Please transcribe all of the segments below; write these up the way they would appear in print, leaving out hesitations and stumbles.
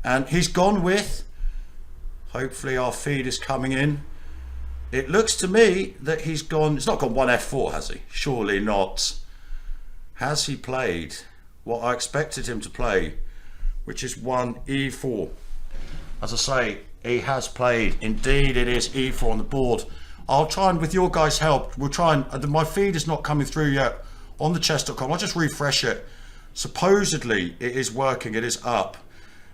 And he's gone with, hopefully our feed is coming in. It looks to me that he's gone, it's not gone 1f4, has he? Surely not. Has he played what I expected him to play, which is 1e4? As I say, he has played, indeed it is e4 on the board. I'll try and, with your guys' help, we'll try and, my feed is not coming through yet on the chess.com. I'll just refresh it. Supposedly it is working, it is up.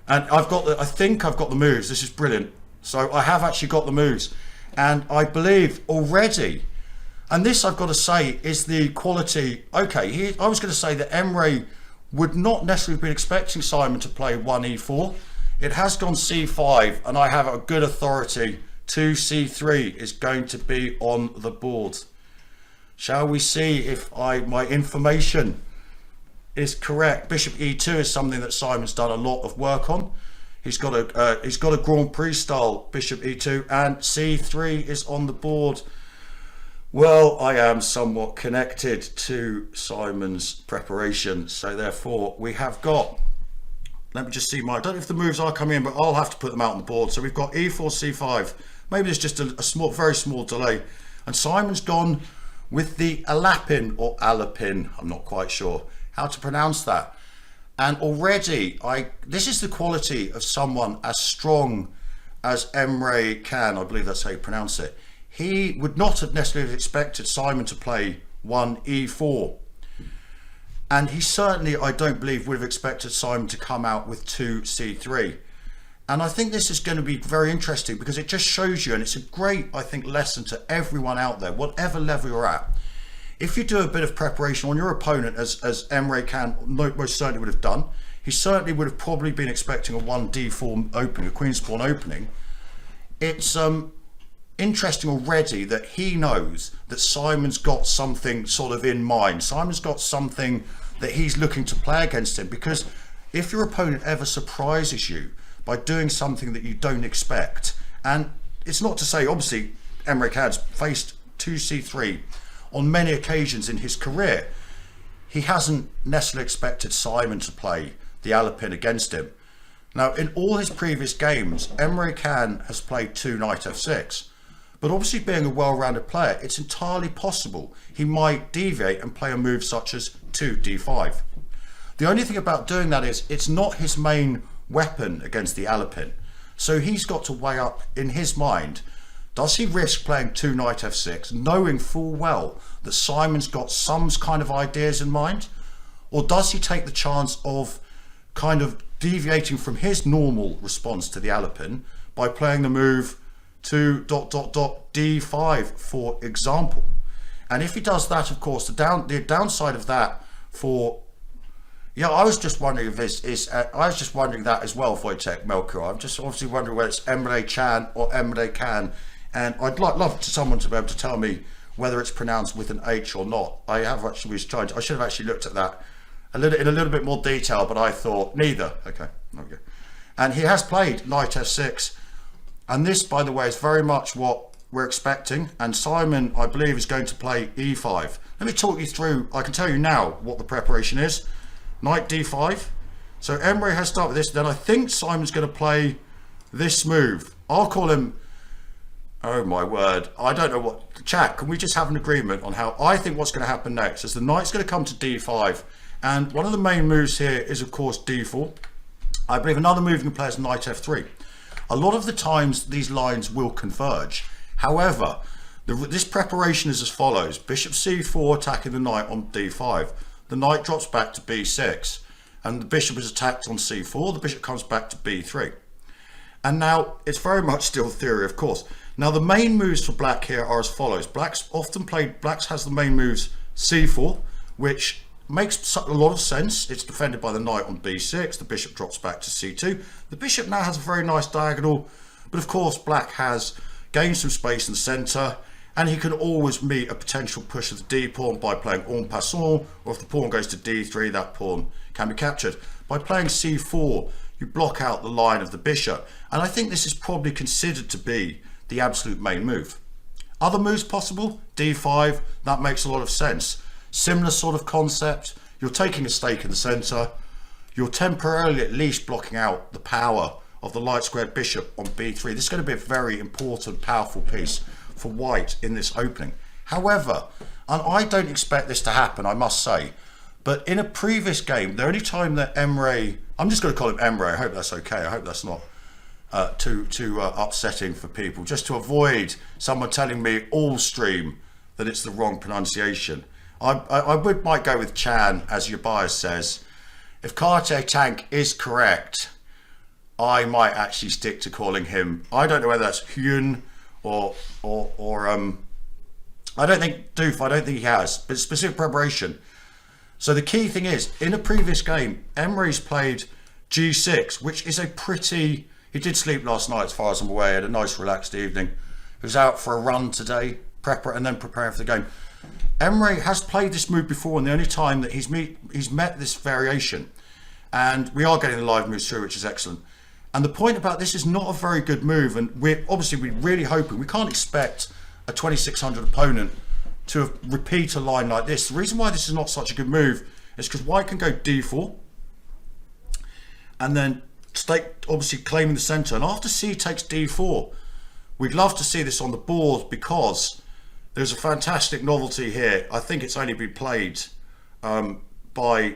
And I think I've got the moves. This is brilliant. So I have actually got the moves. And I believe already, and this I've got to say is the quality. Okay, I was going to say that Emre would not necessarily have been expecting Simon to play 1e4. It has gone c5, and I have a good authority. 2c3 is going to be on the board. Shall we see if my information is correct? Bishop e2 is something that Simon's done a lot of work on. He's got a Grand Prix style Bishop e2, and c3 is on the board. Well, I am somewhat connected to Simon's preparation, so therefore we have got, let me just see I don't know if the moves are coming in, but I'll have to put them out on the board. So we've got e4, c5. Maybe there's just a small, very small delay. And Simon's gone with the Alapin or Alapin. I'm not quite sure how to pronounce that. And already, this is the quality of someone as strong as Emre Can. I believe that's how you pronounce it. He would not have necessarily expected Simon to play 1e4. And he certainly, I don't believe, would have expected Simon to come out with 2c3. And I think this is going to be very interesting because it just shows you, and it's a great, I think, lesson to everyone out there, whatever level you're at. If you do a bit of preparation on your opponent, as Emre Can most certainly would have done, he certainly would have probably been expecting a 1d4 opening, a queen's pawn opening. It's interesting already that he knows that Simon's got something sort of in mind. Simon's got something that he's looking to play against him, because if your opponent ever surprises you by doing something that you don't expect, and it's not to say, obviously, Emre Can's faced 2c3 on many occasions in his career. He hasn't necessarily expected Simon to play the Alapin against him. Now, in all his previous games, Emre Can has played 2 knight f6. But obviously, being a well-rounded player, it's entirely possible he might deviate and play a move such as 2 d5. The only thing about doing that is it's not his main weapon against the Alapin. So he's got to weigh up in his mind, does he risk playing 2 knight f6, knowing full well that Simon's got some kind of ideas in mind? Or does he take the chance of kind of deviating from his normal response to the Alapin by playing the move 2 d5, for example? And if he does that, of course, the downside of that for, yeah, I was just wondering if this is, I was just wondering that as well, Wojtek Melchior. I'm just obviously wondering whether it's Emre Can or Emre Can, and I'd love someone to be able to tell me whether it's pronounced with an H or not. I have actually I should have actually looked at that in a little bit more detail, but I thought neither. Okay. And he has played knight f6, and this, by the way, is very much what we're expecting. And Simon, I believe, is going to play e5. Let me talk you through. I can tell you now what the preparation is. Knight d5. So Emre has started with this. Then I think Simon's going to play this move. I'll call him, oh my word, I don't know what. Chat, can we just have an agreement on how I think what's going to happen next? Is the knight's going to come to d5, and one of the main moves here is, of course, d4. I believe another move you can play is knight f3. A lot of the times these lines will converge. However, this preparation is as follows. Bishop c4 attacking the knight on d5. The knight drops back to b6, and the bishop is attacked on c4. The bishop comes back to b3. And now it's very much still theory, of course. Now the main moves for black here are as follows. Black's has the main moves c4, which makes a lot of sense. It's defended by the knight on b6. The bishop drops back to c2. The bishop now has a very nice diagonal, but of course black has gained some space in the center, and he can always meet a potential push of the d pawn by playing en passant, or if the pawn goes to d3, that pawn can be captured. By playing c4, you block out the line of the bishop, and I think this is probably considered to be the absolute main move. Other moves possible, d5, that makes a lot of sense. Similar sort of concept. You're taking a stake in the center, you're temporarily at least blocking out the power of the light squared bishop on b3. This is going to be a very important, powerful piece for white in this opening. However, and I don't expect this to happen, I must say, but in a previous game, the only time that Emre, I'm just going to call him Emre, I hope that's okay, I hope that's not too upsetting for people, just to avoid someone telling me all stream that it's the wrong pronunciation. I might go with Chan, as your bias says. If Karte Tank is correct, I might actually stick to calling him, I don't know whether that's Hyun or I don't think Doof, I don't think he has, but specific preparation. So the key thing is, in a previous game, Emre's played G6, which is a pretty, he did sleep last night as far as I'm aware, he had a nice relaxed evening. He was out for a run today, and then preparing for the game. Emre has played this move before, and the only time that he's met this variation, and we are getting the live moves through, which is excellent. And the point about this is not a very good move, and we're really hoping, we can't expect a 2600 opponent to repeat a line like this. The reason why this is not such a good move is because white can go d4 and then obviously claiming the center, and after c takes d4, we'd love to see this on the board because there's a fantastic novelty here. I think it's only been played by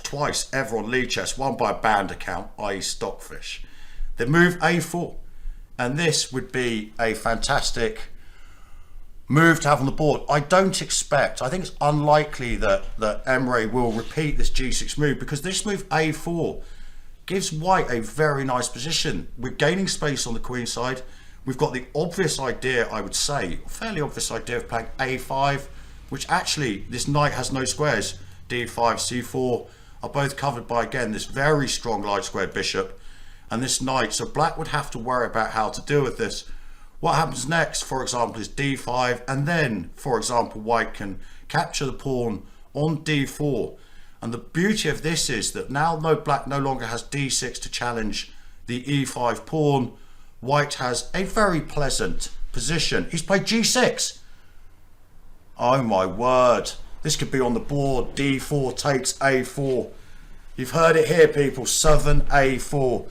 twice ever on lead chess, one by a banned account, i.e. Stockfish. They move a4, and this would be a fantastic move to have on the board. I don't expect, I think it's unlikely that Emre will repeat this g6 move, because this move a4 gives white a very nice position. We're gaining space on the queen side. We've got the obvious idea, I would say, fairly obvious idea of playing a5, which actually this knight has no squares. d5, c4 are both covered by, again, this very strong light squared bishop and this knight. So black would have to worry about how to deal with this. What happens next, for example, is d5, and then, for example, white can capture the pawn on d4. And the beauty of this is that now black no longer has d6 to challenge the e5 pawn. White has a very pleasant position. He's played g6. Oh my word. This could be on the board. d4 takes a4. You've heard it here, people. Southern a4.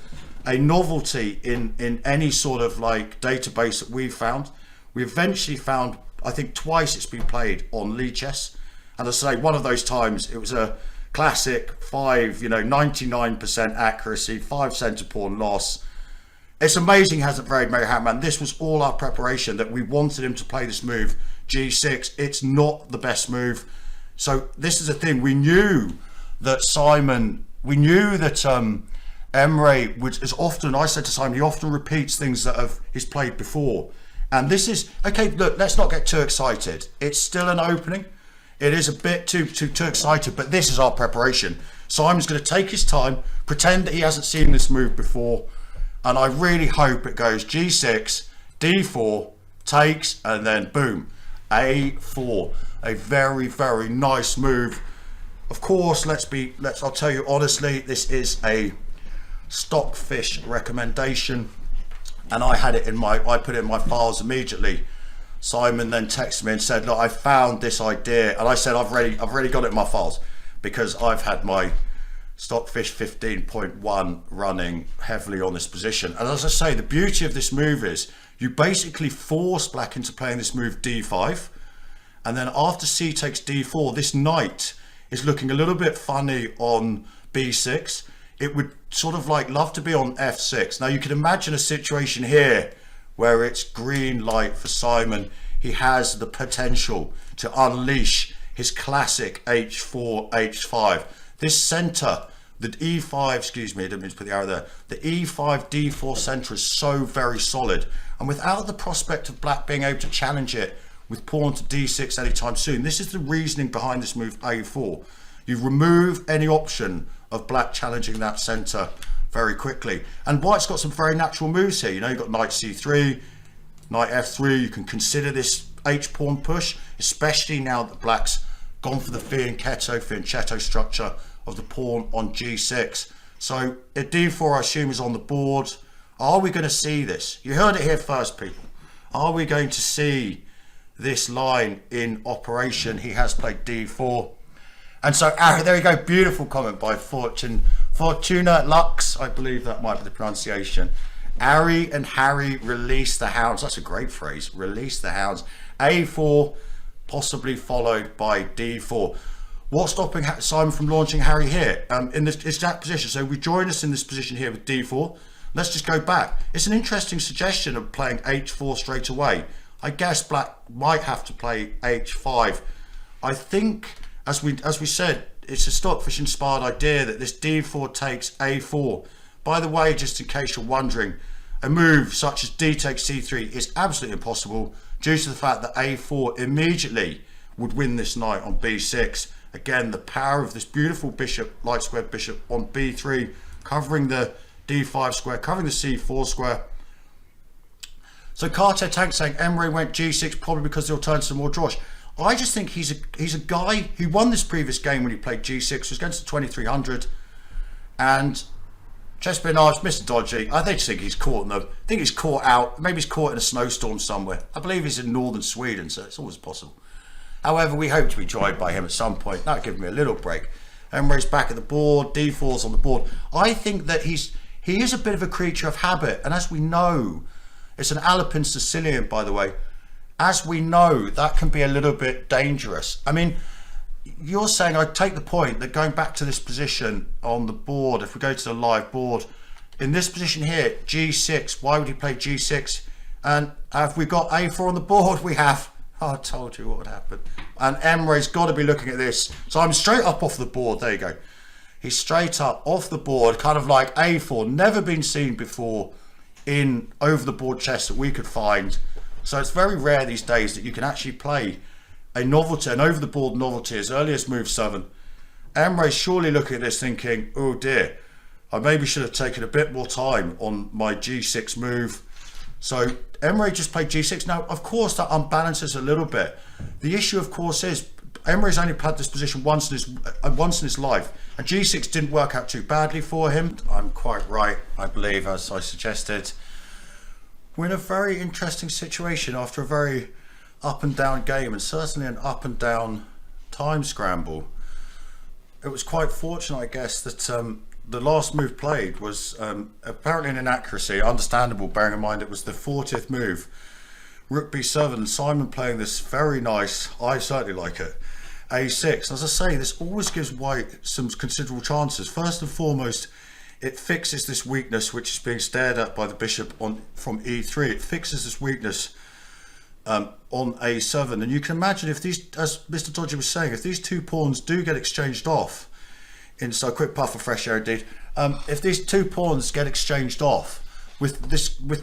A novelty in any sort of like database that we've found. We eventually found, I think twice it's been played on lead chess. And as I say, one of those times it was a classic 99% accuracy, 5 center pawn loss. It's amazing he hasn't varied Mary Hatman. This was all our preparation, that we wanted him to play this move, g6. It's not the best move. So this is the thing. We knew that Emre would, as often, I said to Simon, he often repeats things that he's played before. And this is, okay, look, let's not get too excited. It's still an opening. It is a bit too excited, but this is our preparation. Simon's going to take his time, pretend that he hasn't seen this move before, and I really hope it goes g6, d4, takes, and then boom, a4. A very, very nice move. Of course, I'll tell you honestly, this is a Stockfish recommendation, and I put it in my files immediately. Simon then texted me and said, look, I found this idea, and I said I've already got it in my files, because I've had my Stockfish 15.1 running heavily on this position. And as I say, the beauty of this move is you basically force black into playing this move d5, and then after c takes d4, this knight is looking a little bit funny on b6. It would sort of like love to be on f6. Now you can imagine a situation here where it's green light for Simon. He has the potential to unleash his classic h4, h5. This center, the e5, excuse me, I didn't mean to put the arrow there. The e5, d4 center is so very solid. And without the prospect of black being able to challenge it with pawn to d6 anytime soon, this is the reasoning behind this move a4. You remove any option of black challenging that center very quickly. And white's got some very natural moves here. You've got knight c3, knight f3. You can consider this h-pawn push, especially now that black's gone for the fianchetto structure of the pawn on g6. So at d4, I assume, is on the board. Are we going to see this? You heard it here first, people. Are we going to see this line in operation? He has played d4. And so, there you go. Beautiful comment by Fortuna Lux. I believe that might be the pronunciation. Ari and Harry release the hounds. That's a great phrase. Release the hounds. A4, possibly followed by D4. What's stopping Simon from launching Harry here? In this exact position. So we join us in this position here with D4. Let's just go back. It's an interesting suggestion of playing H4 straight away. I guess Black might have to play H5. I think, as we said, it's a Stockfish inspired idea that this D4 takes A4. By the way, just in case you're wondering, a move such as D takes C3 is absolutely impossible due to the fact that A4 immediately would win this knight on B6. Again, the power of this beautiful bishop, light squared bishop on B3, covering the D5 square, covering the C4 square. So Carter Tank saying Emre went G6 probably because the alternatives are more drosh. I just think he's a guy who won this previous game when he played G6, was against the 2300, and just been asked, Mr Dodgy, I just think he's caught in I think he's caught out, maybe he's caught in a snowstorm somewhere. I believe he's in northern Sweden, so it's always possible. However, we hope to be joined by him at some point. That'll give me a little break. Emre's back at the board, D4's on the board. I think that he is a bit of a creature of habit, and as we know, it's an Alpine Sicilian, by the way. As we know, that can be a little bit dangerous. I mean, you're saying, I take the point that going back to this position on the board, if we go to the live board, in this position here, G6, why would he play G6? And have we got A4 on the board? We have. Oh, I told you what would happen. And Emre's got to be looking at this. So I'm straight up off the board. There you go. He's straight up off the board, kind of like A4, never been seen before in over the board chess that we could find. So it's very rare these days that you can actually play a novelty, an over the board novelty as early as move 7. Emre's surely looking at this thinking, oh dear, I maybe should have taken a bit more time on my G6 move. So Emre just played G6. Now, of course, that unbalances a little bit. The issue, of course, is Emre's only played this position once in his life, and G6 didn't work out too badly for him. I'm quite right, I believe, as I suggested. We're in a very interesting situation after a very up and down game, and certainly an up and down time scramble. It was quite fortunate, I guess, that the last move played was apparently an inaccuracy, understandable, bearing in mind it was the 40th move. Rook B7, and Simon playing this very nice, I certainly like it, A6. As I say, this always gives White some considerable chances. First and foremost, it fixes this weakness which is being stared at by the bishop from E3. It fixes this weakness on A7, and you can imagine if these, as Mr Dodgy was saying, if these two pawns do get exchanged off, so quick puff of fresh air indeed, if these two pawns get exchanged off with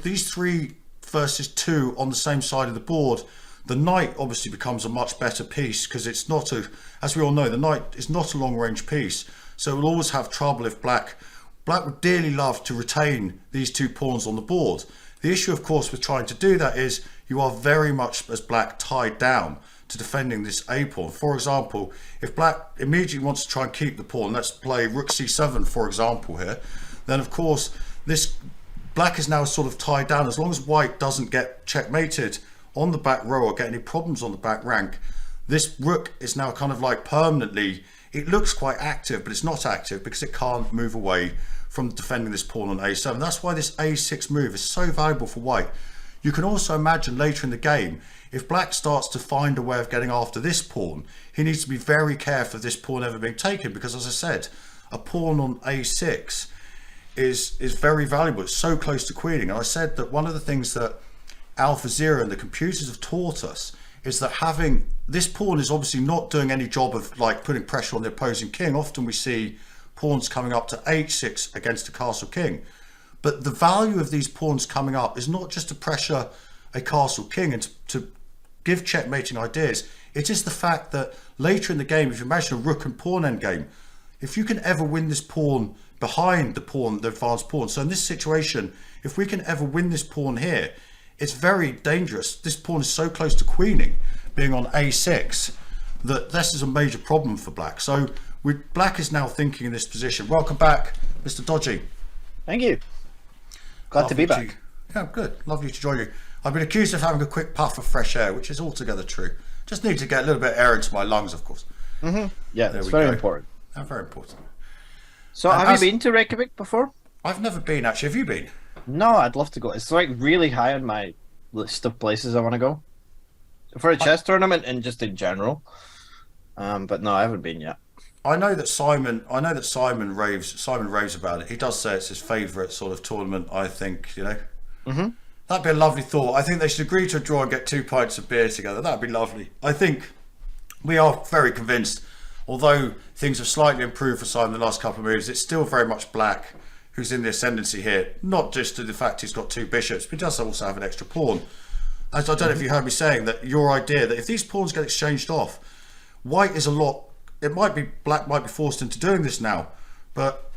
these 3 versus 2 on the same side of the board, the knight obviously becomes a much better piece, because it's not as we all know, the knight is not a long range piece, so it will always have trouble if Black would dearly love to retain these 2 pawns on the board. The issue, of course, with trying to do that is you are very much, as Black, tied down to defending this A pawn. For example, if Black immediately wants to try and keep the pawn, let's play Rook C7, for example, here, then of course this Black is now sort of tied down. As long as White doesn't get checkmated on the back row or get any problems on the back rank, this Rook is now kind of like permanently, it looks quite active, but it's not active because it can't move away from defending this pawn on A7. That's why this A6 move is so valuable for White. You can also imagine later in the game, if Black starts to find a way of getting after this pawn, he needs to be very careful of this pawn ever being taken, because as I said, a pawn on A6 is very valuable. It's so close to queening. And I said that one of the things that AlphaZero and the computers have taught us is that having this pawn is obviously not doing any job of like putting pressure on the opposing king. Often we see pawns coming up to H6 against a castle king, but the value of these pawns coming up is not just to pressure a castle king and to give checkmating ideas. It is the fact that later in the game, if you imagine a rook and pawn endgame, if you can ever win this pawn behind the pawn, the advanced pawn, so in this situation, if we can ever win this pawn here, it's very dangerous. This pawn is so close to queening, being on A6, that this is a major problem for Black. So Black is now thinking in this position. Welcome back, Mr Dodgy. Thank you. Glad to be back. Yeah, good. Lovely to join you. I've been accused of having a quick puff of fresh air, which is altogether true. Just need to get a little bit of air into my lungs, of course. Yeah, There it's we very go. important. Very important. So, And have you been to Reykjavik before? I've never been, actually. Have you been? No, I'd love to go. It's like really high on my list of places I want to go for a chess tournament and just in general. But no, I haven't been yet. I know that Simon raves about it. He does say it's his favourite sort of tournament, I think, you know. That'd be a lovely thought. I think they should agree to a draw and get 2 pints of beer together. That'd be lovely. I think we are very convinced, although things have slightly improved for Simon the last couple of moves, it's still very much black who's in the ascendancy here. Not just to the fact he's got 2 bishops, but he does also have an extra pawn. As I don't know if you heard me saying that your idea that if these pawns get exchanged off, white is a lot. It might be black might be forced into doing this now, but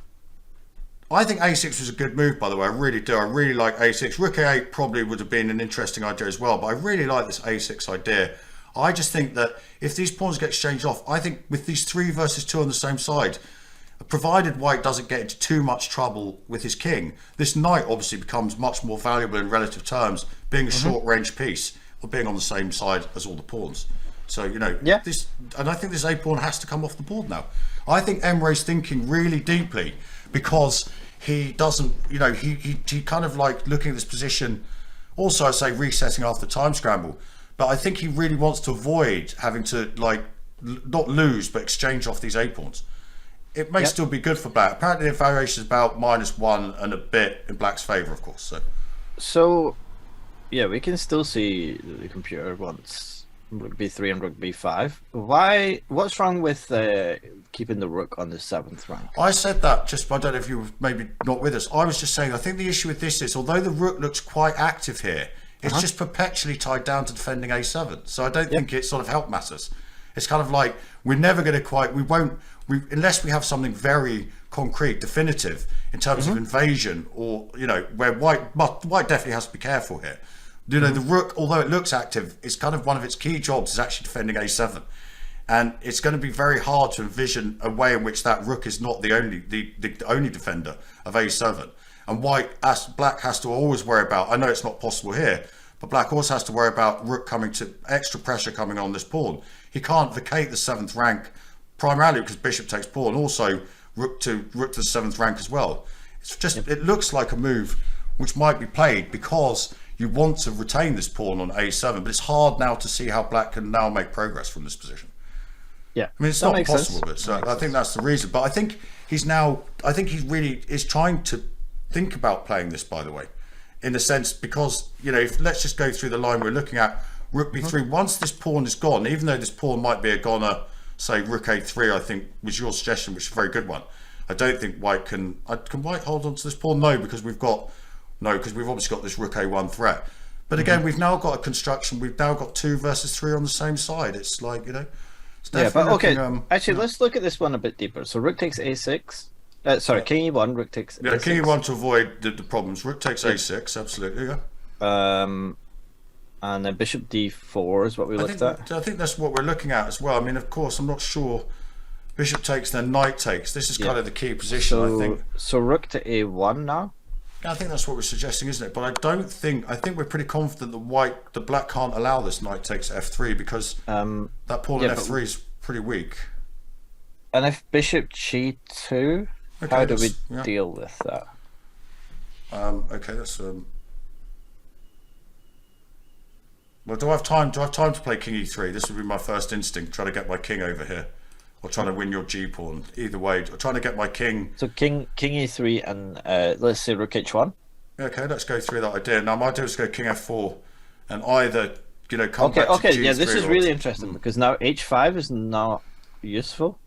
I think a6 was a good move, by the way. I really do. I really like a6. Rook a8 probably would have been an interesting idea as well, but I really like this a6 idea. I just think that if these pawns get exchanged off, I think with these 3 versus 2 on the same side, provided white doesn't get into too much trouble with his king, this knight obviously becomes much more valuable in relative terms, being a short range piece or being on the same side as all the pawns. So, you know, this, and I think this a pawn has to come off the board now. I think Emre's thinking really deeply because he doesn't, you know, he kind of like looking at this position. Also, I say resetting after time scramble, but I think he really wants to avoid having to like not lose but exchange off these a pawns. It may still be good for black. Apparently, the variation is about -1 and a bit in black's favour, of course. So, yeah, we can still see the computer wants Rook b3 and Rook b5. Why? What's wrong with keeping the Rook on the 7th rank? I said that just, I don't know if you were maybe not with us. I was just saying, I think the issue with this is, although the Rook looks quite active here, it's just perpetually tied down to defending a7. So I don't think it sort of help matters. It's kind of like, we're never going to quite, unless we have something very concrete, definitive, in terms of invasion, or, you know, where white definitely has to be careful here. You know, the Rook, although it looks active, it's kind of one of its key jobs is actually defending a7. And it's going to be very hard to envision a way in which that Rook is not the only defender of a7. And black has to always worry about, I know it's not possible here, but black also has to worry about Rook coming to extra pressure coming on this pawn. He can't vacate the 7th rank, primarily because bishop takes pawn, also rook to the 7th rank as well. It's just, it looks like a move which might be played because you want to retain this pawn on a7, but it's hard now to see how black can now make progress from this position. Yeah, I mean, it's not possible, but I think that's the reason. But I think he really is trying to think about playing this, by the way, in the sense, because, you know, let's just go through the line we're looking at. Rook b3, once this pawn is gone, even though this pawn might be a goner, say Rook a3, I think was your suggestion, which is a very good one. I don't think white can white hold on to this pawn? No, because we've obviously got this Rook a1 threat. But again, we've now got a construction, we've now got 2 versus 3 on the same side. It's like, you know, it's definitely actually, let's look at this one a bit deeper. So Rook takes a6. Sorry, King e1, Rook takes a6. King e1 to avoid the problems. Rook takes a6, absolutely, and then Bishop d4 is what we looked at. I think that's what we're looking at as well. I mean, of course, I'm not sure. Bishop takes, then knight takes. This is kind of the key position, I think. So Rook to a1 now? I think that's what we're suggesting, isn't it? But I think we're pretty confident that black can't allow this knight takes f3 because that pawn on f3 is pretty weak. And if bishop g2, how do we deal with that? Okay, that's well, do I have time to play king e3? This would be my first instinct, trying to get my king over here, or trying to win your g pawn. Either way, or trying to get my king. So king e3 and let's say rook h1. Okay, let's go through that idea. Now my idea is to go king f4, and either, you know, come back to Okay, g3. yeah, this is really interesting because now h5 is not useful.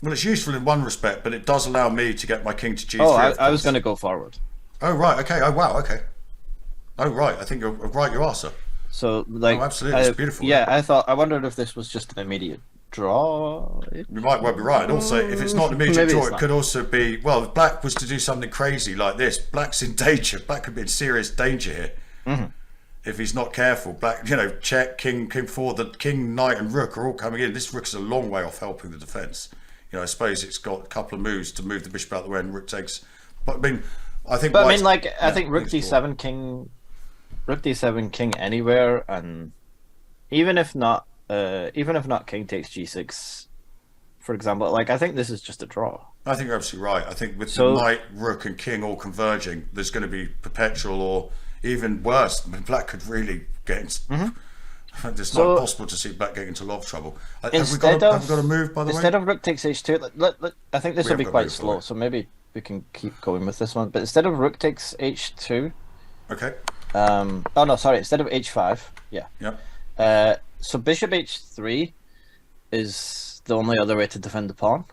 Well, it's useful in one respect, but it does allow me to get my king to g3. Oh, I was going to go forward. Oh right, okay. Oh wow, okay. Oh right, I think you're right. You are, sir. So like, absolutely, it's beautiful. Yeah, I wondered if this was just an immediate draw. You might well be right. And also, if it's not an immediate draw, it could also be, well, if black was to do something crazy like this, black's in danger. Black could be in serious danger here. If he's not careful. Black, you know, check, king 4, the king, knight and rook are all coming in. This rook is a long way off helping the defence. You know, I suppose it's got a couple of moves to move the bishop out of the way and rook takes. But I mean, I think. But I mean, like, I think rook d7 king, rook d7 king anywhere, and even if not king takes g6, for example. Like, I think this is just a draw. I think you're absolutely right. I think with So- the knight, rook, and king all converging, there's going to be perpetual, or even worse. I mean, black could really get into. It's not possible to see black getting into a lot of trouble. Have we got a move, by the way? Instead of rook takes h2, I think this will be quite slow, move, so maybe we can keep going with this one. But instead of rook takes h2, Okay. oh no, sorry, instead of h5, yeah. Yep. So bishop h3 is the only other way to defend the pawn.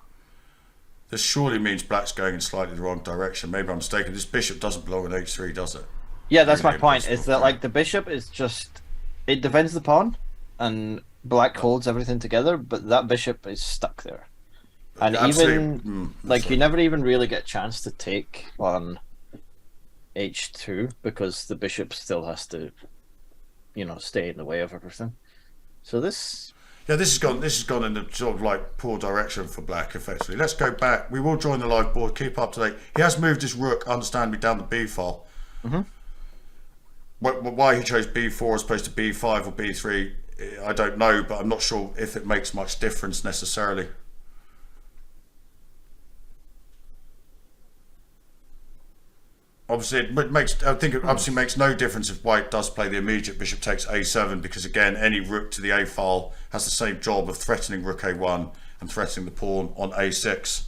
This surely means black's going in slightly the wrong direction. Maybe I'm mistaken. This bishop doesn't belong in h3, does it? Yeah, that's Really my point. Is impossible. that like the bishop is just it defends the pawn, and black holds everything together, but that bishop is stuck there. And even like you never even really get a chance to take on h2 because the bishop still has to, stay in the way of everything. So this. Yeah, this has gone in a sort of like poor direction for black, effectively. Let's go back. We will join the live board. Keep up to date. He has moved his rook, understandably, down the b file. Why he chose b4 as opposed to b5 or b3, I don't know, but I'm not sure if it makes much difference necessarily. Obviously, I think it obviously makes no difference if white does play the immediate bishop takes a7, because again, any rook to the a file has the same job of threatening rook a1 and threatening the pawn on a6.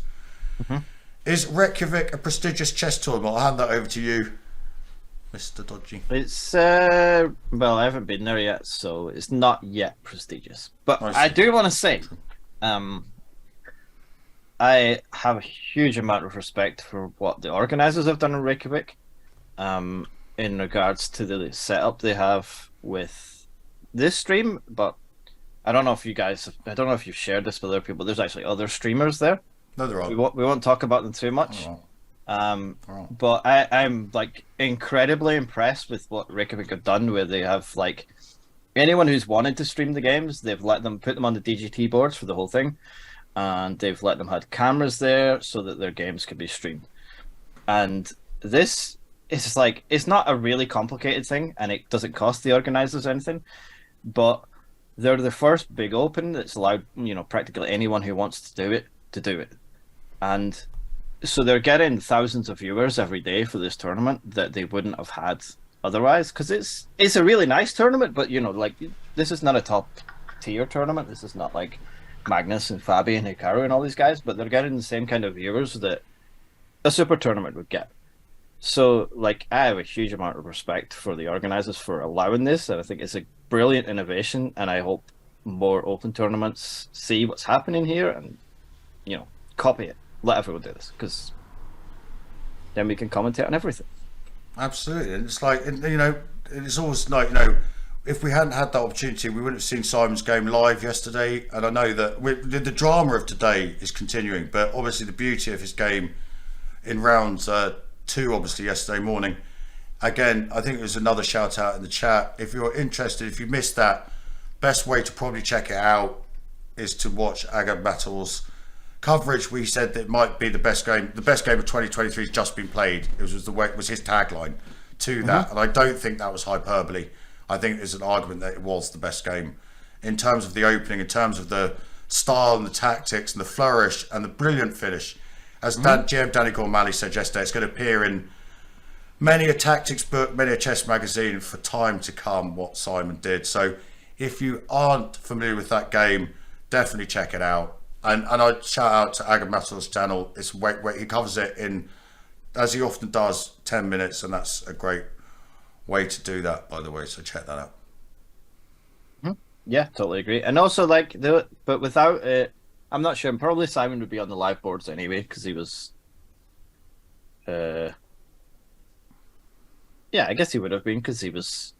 Is Reykjavik a prestigious chess tournament? I'll hand that over to you, Mr. Dodgy. It's well, I haven't been there yet, so it's not yet prestigious. But I do want to say, I have a huge amount of respect for what the organizers have done in Reykjavik, in regards to the setup they have with this stream. But I don't know if I don't know if you've shared this with other people. There's actually other streamers there. No, there are. We won't talk about them too much. But I'm like incredibly impressed with what Reykjavik have done, where they have like anyone who's wanted to stream the games, they've let them put them on the DGT boards for the whole thing, and they've let them have cameras there so that their games can be streamed. And this is like, it's not a really complicated thing, and it doesn't cost the organizers anything, but they're the first big open that's allowed practically anyone who wants to do it. And so they're getting thousands of viewers every day for this tournament that they wouldn't have had otherwise, because it's a really nice tournament, but like, this is not a top tier tournament. This is not like Magnus and Fabi and Hikaru and all these guys, but they're getting the same kind of viewers that a super tournament would get. So like, I have a huge amount of respect for the organizers for allowing this, and I think it's a brilliant innovation, and I hope more open tournaments see what's happening here and copy it. Let everyone do this, because then we can commentate on everything. Absolutely. And it's like, it's always like, if we hadn't had that opportunity, we wouldn't have seen Simon's game live yesterday. And I know that the drama of today is continuing, but obviously the beauty of his game in round 2, obviously yesterday morning. Again, I think it was another shout out in the chat. If you're interested, if you missed that, best way to probably check it out is to watch Aga Battle's coverage. We said that it might be the best game of 2023 has just been played. It was his tagline to that, and I don't think that was hyperbole. I think there's an argument that it was the best game in terms of the opening, in terms of the style and the tactics and the flourish and the brilliant finish. As GM Danny Gormley said yesterday, it's going to appear in many a tactics book, many a chess magazine for time to come, what Simon did. So if you aren't familiar with that game, definitely check it out. And I shout out to Aga Battle's channel. It's wait, he covers it in, as he often does, 10 minutes, and that's a great way to do that, by the way. So check that out. Yeah, totally agree. And also, like, but without it, I'm not sure. Probably Simon would be on the live boards anyway, because he was. Yeah, I guess he would have been, because he was.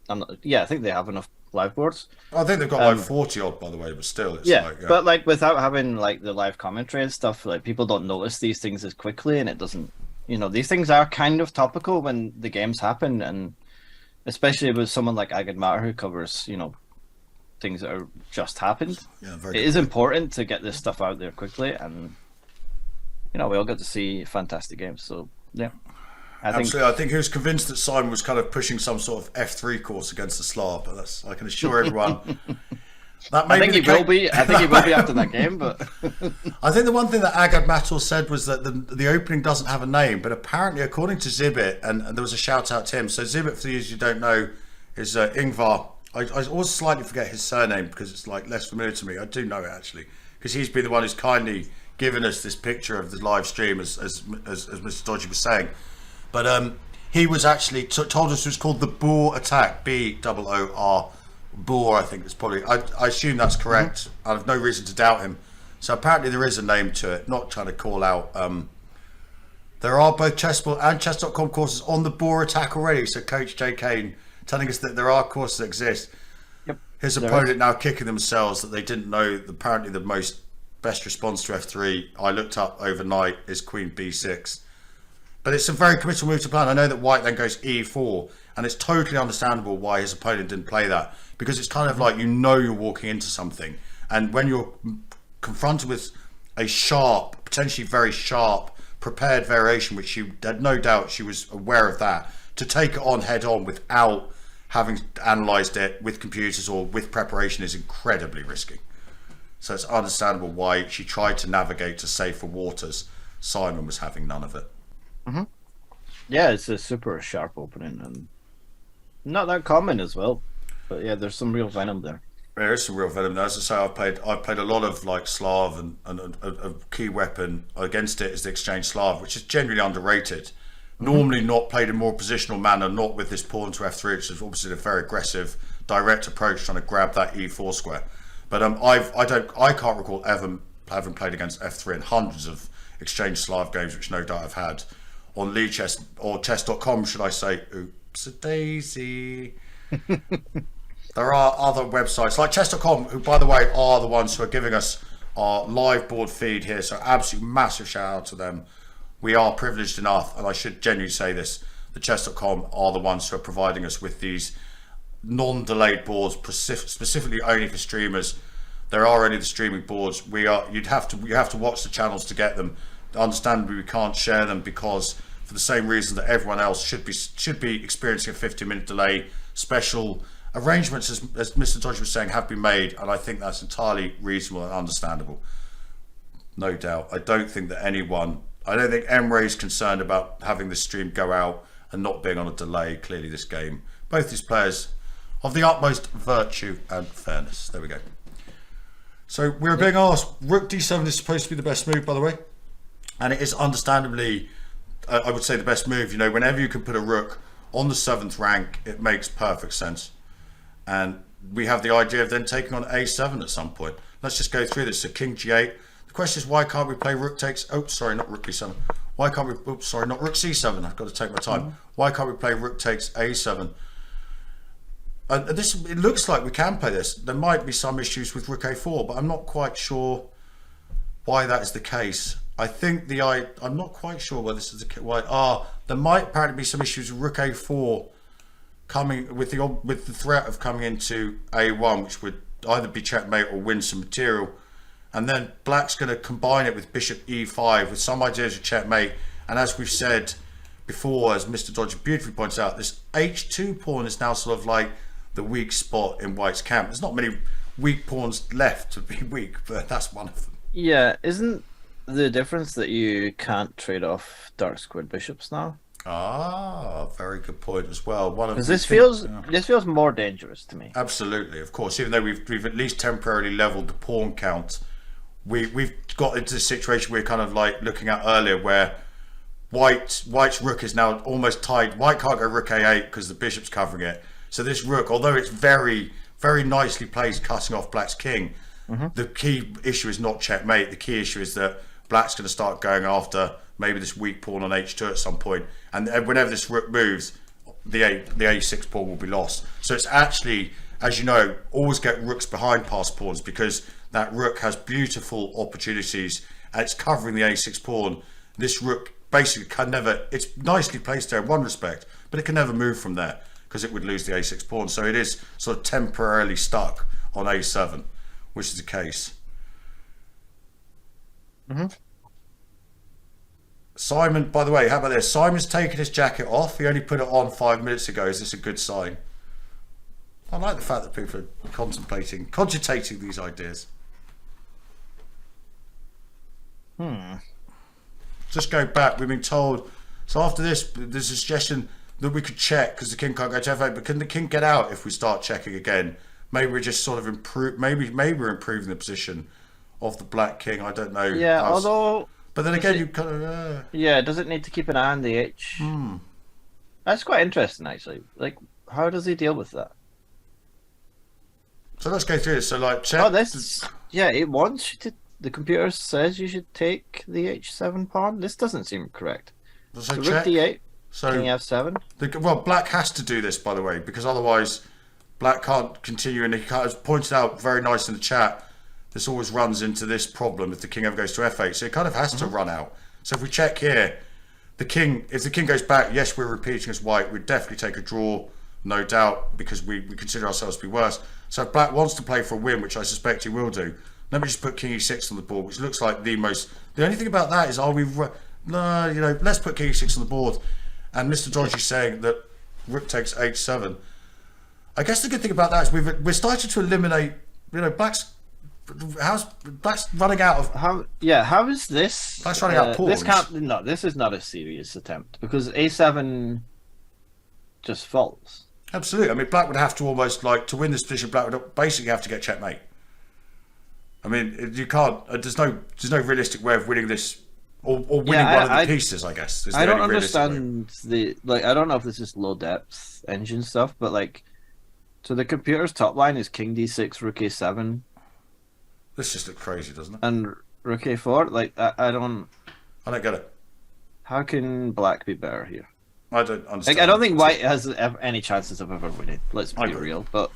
I think they have enough live boards. I think they've got like 40 odd, by the way, but still, it's but like without having like the live commentary and stuff, like people don't notice these things as quickly, and it doesn't. These things are kind of topical when the games happen, and especially with someone like Agad Matter who covers things that are just happened. Yeah, it is important to get this stuff out there quickly, and we all get to see fantastic games. So yeah. Absolutely. I think he was convinced that Simon was kind of pushing some sort of F3 course against the Slav, but I can assure everyone That may I think be he will be. I think he will be after that game, but I think the one thing that Agad Matul said was that the opening doesn't have a name, but apparently, according to Zibit, and there was a shout out to him. So Zibit, for those who don't know, is Ingvar. I always slightly forget his surname because it's like less familiar to me. I do know it actually because he's been the one who's kindly given us this picture of the live stream, as Mr Dodgy was saying. But he was actually told us it was called the Boar Attack, Boor. Boar, I think it's probably. I assume that's correct. I have no reason to doubt him. So apparently there is a name to it. Not trying to call out. There are both chessboard and chess.com courses on the Boar Attack already. So Coach J. Kane telling us that there are courses that exist. Yep. His opponent now kicking themselves that they didn't know. Apparently the best response to F3 I looked up overnight is Queen B6. But it's a very committal move to plan. I know that White then goes E4, and it's totally understandable why his opponent didn't play that, because it's kind of like you're walking into something, and when you're confronted with a sharp, potentially very sharp, prepared variation, which she had no doubt she was aware of that, to take it on head on without having analysed it with computers or with preparation is incredibly risky. So it's understandable why she tried to navigate to safer waters. Simon was having none of it. Mm-hmm. Yeah, it's a super sharp opening and not that common as well. But yeah, there's some real venom there. There is some real venom there. As I say, I've played a lot of like Slav, and a key weapon against it is the exchange Slav, which is generally underrated. Normally not played in more positional manner, not with this pawn to F3, which is obviously a very aggressive, direct approach trying to grab that E4 square. But I can't recall ever having played against F3 in hundreds of exchange Slav games, which no doubt I've had on League Chess or chess.com, should I say. Oops a daisy. There are other websites like chess.com, who by the way are the ones who are giving us our live board feed here, so absolutely massive shout out to them. We are privileged enough, and I should genuinely say this, the chess.com are the ones who are providing us with these non-delayed boards specifically only for streamers. There are only the streaming boards. You have to watch the channels to get them. Understandably, we can't share them because, for the same reason that everyone else should be experiencing a 15-minute delay, special arrangements, as Mr Dodgy was saying, have been made, and I think that's entirely reasonable and understandable. No doubt. I don't think Emre is concerned about having the stream go out and not being on a delay. Clearly this game, both these players of the utmost virtue and fairness. There we go. So we're being asked, Rook D7 is supposed to be the best move, by the way, and it is understandably, I would say, the best move. You know, whenever you can put a rook on the 7th rank, it makes perfect sense. And we have the idea of then taking on A7 at some point. Let's just go through this. So King G8. The question is, why can't we play Rook takes... Oh, sorry, not Rook B7. Why can't we... Oops, sorry, not Rook C7. I've got to take my time. Why can't we play Rook takes A7? It looks like we can play this. There might be some issues with Rook A4, but I'm not quite sure why that is the case. I think I'm not quite sure why this is the case. There might apparently be some issues with Rook A4 coming with the threat of coming into A1, which would either be checkmate or win some material. And then Black's going to combine it with Bishop E5 with some ideas of checkmate. And as we've said before, as Mr Dodgy beautifully points out, this H2 pawn is now sort of like the weak spot in White's camp. There's not many weak pawns left to be weak, but that's one of them. Yeah, isn't the difference that you can't trade off dark squared bishops now? Ah, very good point as well. Because this feels more dangerous to me. Absolutely, of course. Even though we've at least temporarily leveled the pawn count, we've got into a situation we're kind of like looking at earlier, where White's rook is now almost tied. White can't go rook A8 because the bishop's covering it. So this rook, although it's very, very nicely placed, cutting off Black's king, the key issue is not checkmate. The key issue is that Black's going to start going after maybe this weak pawn on H2 at some point, and whenever this rook moves, the A6 pawn will be lost. So it's actually, as you know, always get rooks behind passed pawns, because that rook has beautiful opportunities and it's covering the A6 pawn. This rook basically can never, it's nicely placed there in one respect, but it can never move from there because it would lose the A6 pawn. So it is sort of temporarily stuck on A7, which is the case. Simon, by the way, how about this? Simon's taken his jacket off. He only put it on 5 minutes ago. Is this a good sign? I like the fact that people are cogitating these ideas. Just go back. We've been told. So after this, there's a suggestion that we could check because the king can't go to f8. But can the king get out if we start checking again? Maybe we're just sort of improve. Maybe we're improving the position of the black king. I don't know. Yeah, although. But then again, you kind of. Yeah, does it need to keep an eye on the H? That's quite interesting, actually. Like, how does he deal with that? So let's go through this. So like, check. Oh, this. Yeah, it wants you to. The computer says you should take the H7 pawn. This doesn't seem correct. So Rook check. D8. So King F7. Well, black has to do this, by the way, because otherwise, black can't continue. And he has pointed out very nice in the chat. This always runs into this problem if the king ever goes to f8. So it kind of has to run out. So if we check here, the king, if the king goes back, yes, we're repeating as white. We'd definitely take a draw, no doubt, because we consider ourselves to be worse. So if black wants to play for a win, which I suspect he will do, let me just put king e6 on the board, which looks like the only thing about that is, let's put king e6 on the board. And Mr Dodgy saying that rook takes h7. I guess the good thing about that is we're starting to eliminate, black's running out of how is this? Black's running out of pawns. This is not a serious attempt because a7 just falls. Absolutely. I mean, black would have to almost to win this position. Black would basically have to get checkmate. I mean, you can't. There's no realistic way of winning this or winning one of the pieces. I guess. I don't understand I don't know if this is low depth engine stuff, but so the computer's top line is king d6, rook a7. This just looks crazy, doesn't it? And rook a4. I don't get it. How can black be better here? I don't understand. I don't think white has any chances of ever winning. Let's be real. But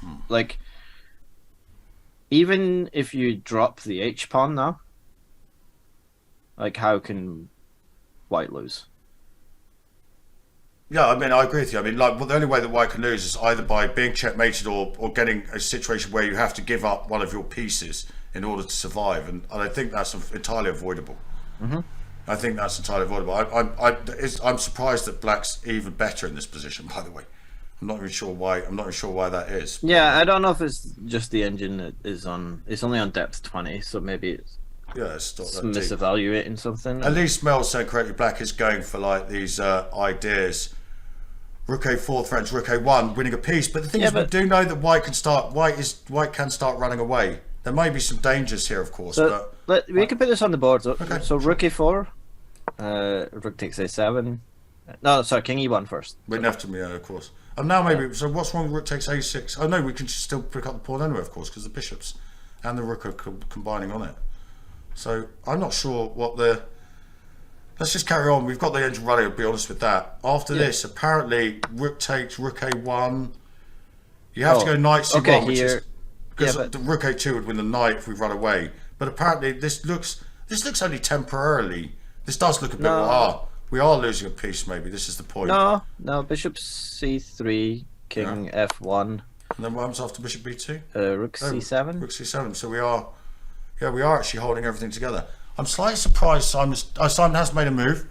even if you drop the H pawn now, how can white lose? Yeah, I mean, I agree with you. I mean, the only way that white can lose is either by being checkmated or getting a situation where you have to give up one of your pieces in order to survive, and I think that's entirely avoidable. I think that's entirely avoidable. I'm surprised that black's even better in this position. By the way, I'm not even sure why. That is. Yeah, I don't know if it's just the engine that is on. It's only on depth 20, so maybe it's misevaluating something. At least Mel said correctly. Black is going for these ideas. Rook a4 threatens rook a1, winning a piece. But the thing is, we do know that white can start running away. There may be some dangers here, of course. We can put this on the board. So, okay. So rook e4, rook takes a7. No, sorry, king e1 first. We'd have to, of course. And now maybe. So what's wrong with rook takes a6? Oh no, we can still pick up the pawn anyway, of course, because the bishops and the rook are combining on it. So I'm not sure what the. Let's just carry on. We've got the engine running. I'll be honest with that. After this, apparently rook takes rook a1. You have to go knight c1, which is. Because the rook a2 would win the knight if we run away. But apparently this looks only temporarily. This does look a bit we are losing a piece maybe. This is the point. No, bishop c3, king f1. And then what happens after bishop b2? Rook c7. Rook c7. So we are actually holding everything together. I'm slightly surprised Simon has made a move.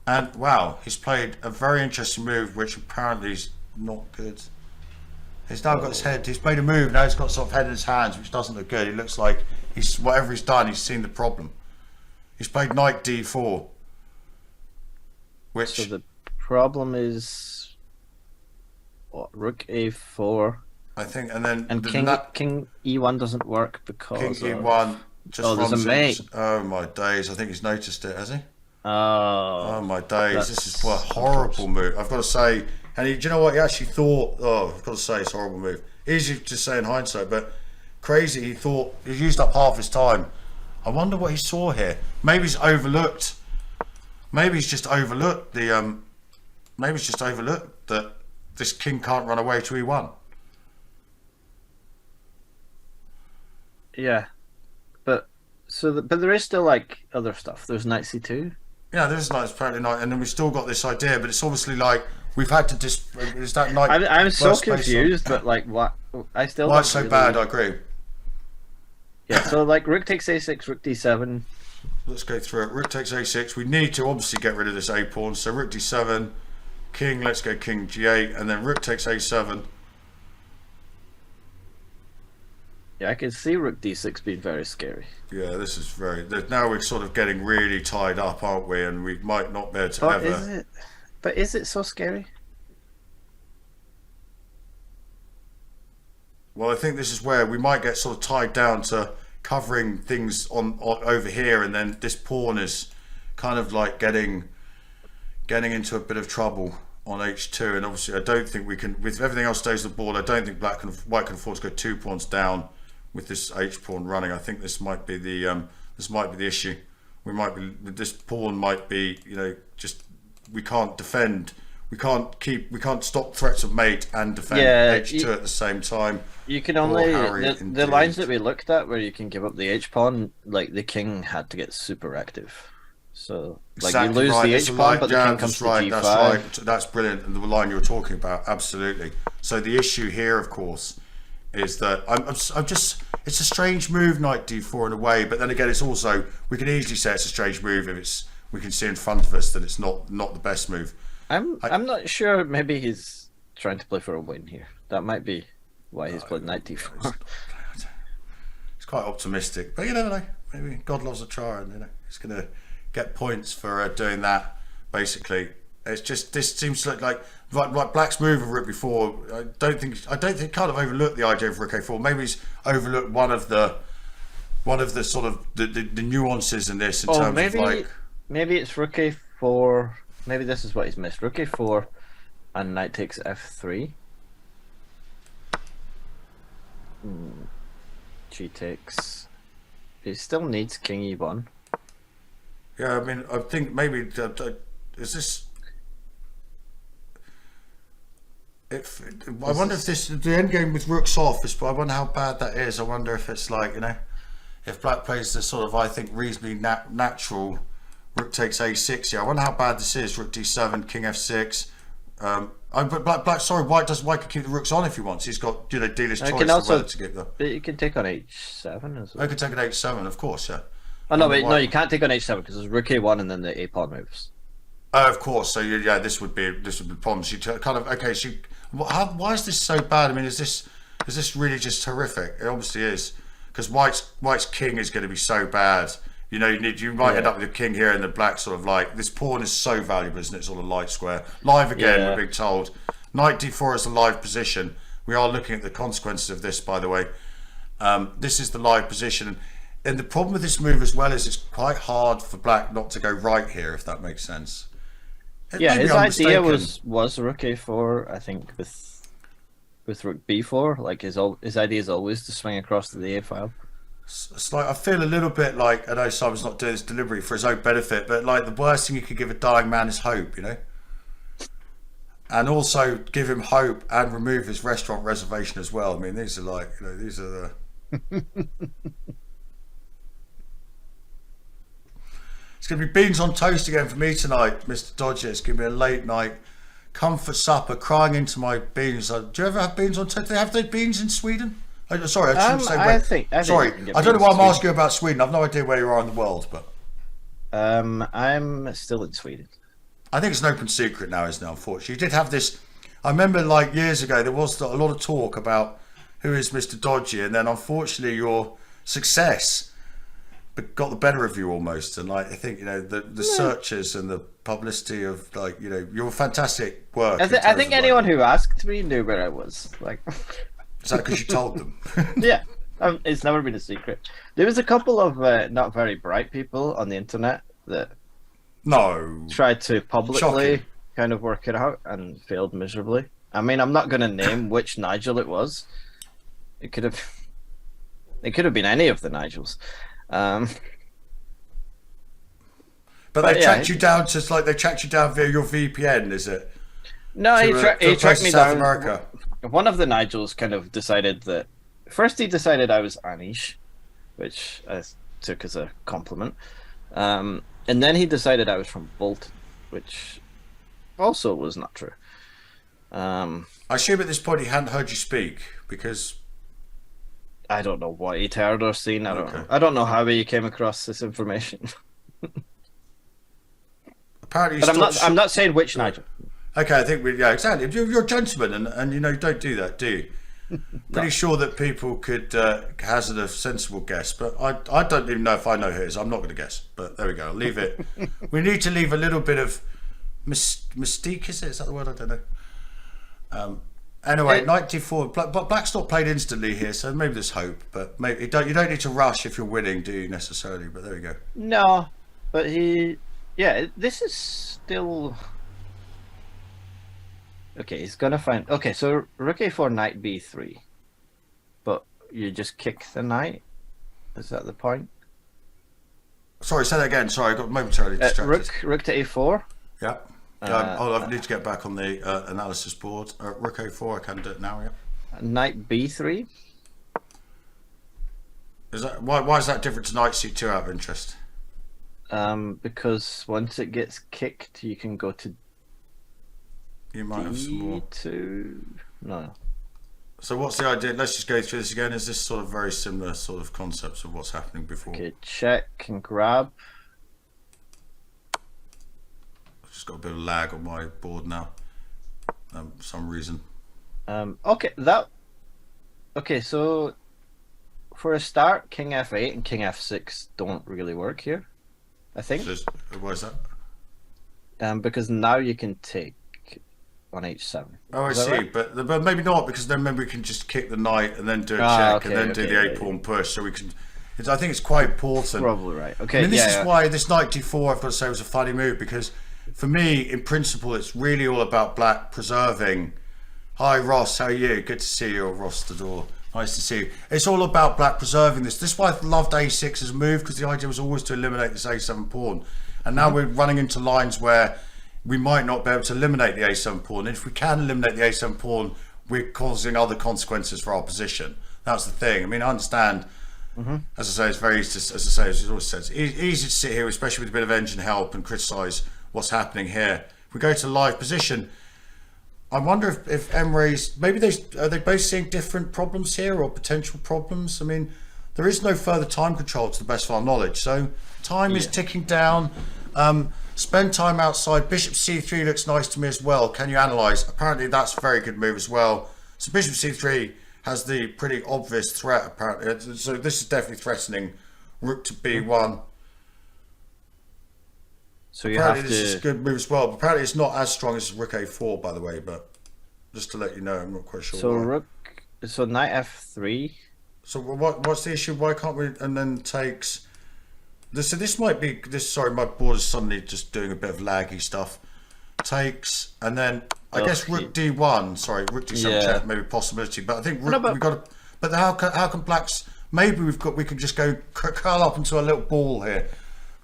And wow, he's played a very interesting move which apparently is not good. He's now got his head. He's made a move. Now he's got sort of head in his hands, which doesn't look good. He looks like whatever he's done. He's seen the problem. He's played knight d4, which. So the problem is rook a4. I think, and then king e1 doesn't work because king e1 just there's a mate. Oh my days! I think he's noticed it, has he? Oh my days! This is a horrible move. I've got to say. And do you know what he actually thought? Oh, I've got to say, it's a horrible move. Easy to say in hindsight, but crazy. He thought he used up half his time. I wonder what he saw here. Maybe he's overlooked. Maybe he's just overlooked the. Maybe he's just overlooked that this king can't run away to e1. Yeah, but there is still other stuff. There's knight c2. Yeah, there's apparently knight, and then we've still got this idea, but it's obviously we've had to is that knight? I'm so confused, but what I still. Why it's so bad? I agree. Yeah, so rook takes a6, rook d7. Let's go through it. Rook takes a6. We need to obviously get rid of this a pawn. So rook d7, king. Let's go king g8, and then rook takes a7. Yeah, I can see Rook D6 being very scary. Yeah, this is very. Now we're sort of getting really tied up, aren't we? And we might not be able to But ever. is it? But is it so scary? Well, I think this is where we might get sort of tied down to covering things on over here, and then this pawn is kind of like getting into a bit of trouble on h2. And obviously, I don't think we can, with everything else stays on the board. I don't think white can afford to go 2 pawns down with this h pawn running. I think this might be the issue. We might be, this pawn might be, just we can't defend. We can't stop threats of mate and defend h2 at the same time. You can only the lines that we looked at where you can give up the h pawn, like the king had to get super active. So like exactly you lose the h pawn, but the king comes to g5. That's right. That's brilliant. And the line you were talking about, absolutely. So the issue here, of course, is that I'm just. It's a strange move, knight d4 in a way, but then again, it's also, we can easily say it's a strange move if we can see in front of us that it's not the best move. I'm not sure. Maybe he's trying to play for a win here. That might be why he's played knight d4. It's quite optimistic, but you never know. Maybe God loves a try, and he's going to get points for doing that. Basically, it's just, this seems like Black's move of rook b4. I don't think kind of overlooked the idea of rook a4. Maybe he's overlooked one of the sort of the nuances in this in terms of like, maybe it's rook a4. Maybe this is what he's missed. Rook a4 and knight takes f3. G takes. He still needs king e1. Yeah, I mean, I think maybe is this. I wonder if this the endgame with rooks off is. I wonder how bad that is. I wonder if it's like, if Black plays the sort of, I think, reasonably natural. Rook takes a6 here. I wonder how bad this is. Rook d7, king f6. But Black, sorry, White can keep the rooks on if he wants. He's got dealer's choice of whether to give them. You can take on h7 as well. I could take an h7, of course, yeah. Oh no, wait, no, you can't take on h7 because there's rook a1 and then the a pawn moves. Of course. So yeah, this would be problems. You kind of okay. So why is this so bad? I mean, is this really just horrific? It obviously is, because White's king is going to be so bad. You might end up with a king here, and the Black sort of like, this pawn is so valuable, isn't it? It's on a light square. Live again, we're being told. Knight d4 is a live position. We are looking at the consequences of this, by the way. This is the live position. And the problem with this move as well is it's quite hard for Black not to go right here, if that makes sense. His idea was rook a4, I think, with rook b4. Like his idea is always to swing across to the a file. It's like, I feel a little bit like, I know Simon's not doing this deliberately for his own benefit, but like the worst thing you could give a dying man is hope, and also give him hope and remove his restaurant reservation as well. I mean, these are like, these are the It's going to be beans on toast again for me tonight, Mr. Dodgy. It's going to be a late night comfort supper, crying into my beans. Do you ever have beans on toast? Do they have those beans in Sweden? Sorry, I shouldn't say. I don't know why I'm asking you about Sweden. I've no idea where you are in the world, but I'm still in Sweden. I think it's an open secret now, isn't it? Unfortunately, you did have this. I remember, like years ago, there was a lot of talk about who is Mr. Dodgy, and then unfortunately, your success got the better of you almost. And like, I think the searches and the publicity of like your fantastic work. I think anyone who asked me knew where I was. Like. Is that because you told them? Yeah, it's never been a secret. There was a couple of not very bright people on the internet that tried to publicly kind of work it out and failed miserably. I mean, I'm not going to name which Nigel it was. It could have been any of the Nigels. But they tracked you down they tracked you down via your VPN, is it? No, he tracked me down. America. One of the Nigels kind of decided that. First, he decided I was Anish, which I took as a compliment. And then he decided I was from Bolton, which also was not true. I assume at this point he hadn't heard you speak, because I don't know what he'd heard or seen. I don't know how he came across this information. Apparently, but I'm not saying which Nigel. Okay, I think exactly. You're a gentleman, and don't do that, do you? pretty sure that people could hazard a sensible guess, but I don't even know if I know who it is. I'm not going to guess, but there we go. I'll leave it. We need to leave a little bit of mystique, is it? Is that the word? I don't know. Anyway, knight d4. But Black's not played instantly here, so maybe there's hope. But maybe you don't need to rush if you're winning, do you, necessarily? But there we go. No, but this is still... Okay, he's gonna find... Okay, so rook a4, knight b3. But you just kick the knight? Is that the point? Sorry, say that again. Sorry, I got momentarily distracted. Rook to a4? Yeah. I need to get back on the analysis board. Rook a4, I can do it now, yeah. Knight b3? Is that why is that different to knight c2 out of interest? Because once it gets kicked, you can go to You might have some more. D2. No. So what's the idea? Let's just go through this again. Is this sort of very similar sort of concepts of what's happening before? Okay, check and grab. I've just got a bit of lag on my board now. For some reason. Okay, so for a start, king f8 and king f6 don't really work here, I think. Why is that? Because now you can take on h7. Oh, I see, right? but maybe not, because then maybe we can just kick the knight and then do a check and then do the a-pawn push, so we can. I think it's quite important. Probably right. Okay. I mean, this is why this knight d4, I've got to say, was a funny move, because for me, in principle, it's really all about Black preserving. Hi Ross, how are you? Good to see you, Ross the door. Nice to see you. It's all about Black preserving this. This is why I loved a6 as a move, because the idea was always to eliminate this a7 pawn. And now we're running into lines where we might not be able to eliminate the a7 pawn. And if we can eliminate the a7 pawn, we're causing other consequences for our position. That's the thing. I mean, I understand. As I say, it's very easy to, as it always says, easy to sit here, especially with a bit of engine help, and criticise what's happening here. If we go to live position, I wonder if Emre's, maybe are they both seeing different problems here, or potential problems? I mean, there is no further time control to the best of our knowledge, so time is ticking down. Spend time outside. Bishop c3 looks nice to me as well. Can you analyse? Apparently that's a very good move as well. So bishop c3 has the pretty obvious threat, apparently. So this is definitely threatening rook to b1. So you apparently have this to... is a good move as well. But apparently it's not as strong as rook a4, by the way. But just to let you know, I'm not quite sure. So so knight f3. So what's the issue? Why can't we? And then takes. So this might be this. Sorry, my board is suddenly just doing a bit of laggy stuff. Takes, and then I guess rook d1. Sorry, rook d7 check, maybe possibility. But I think rook, we've got to. But how can Black's? Maybe we can just go curl up into a little ball here.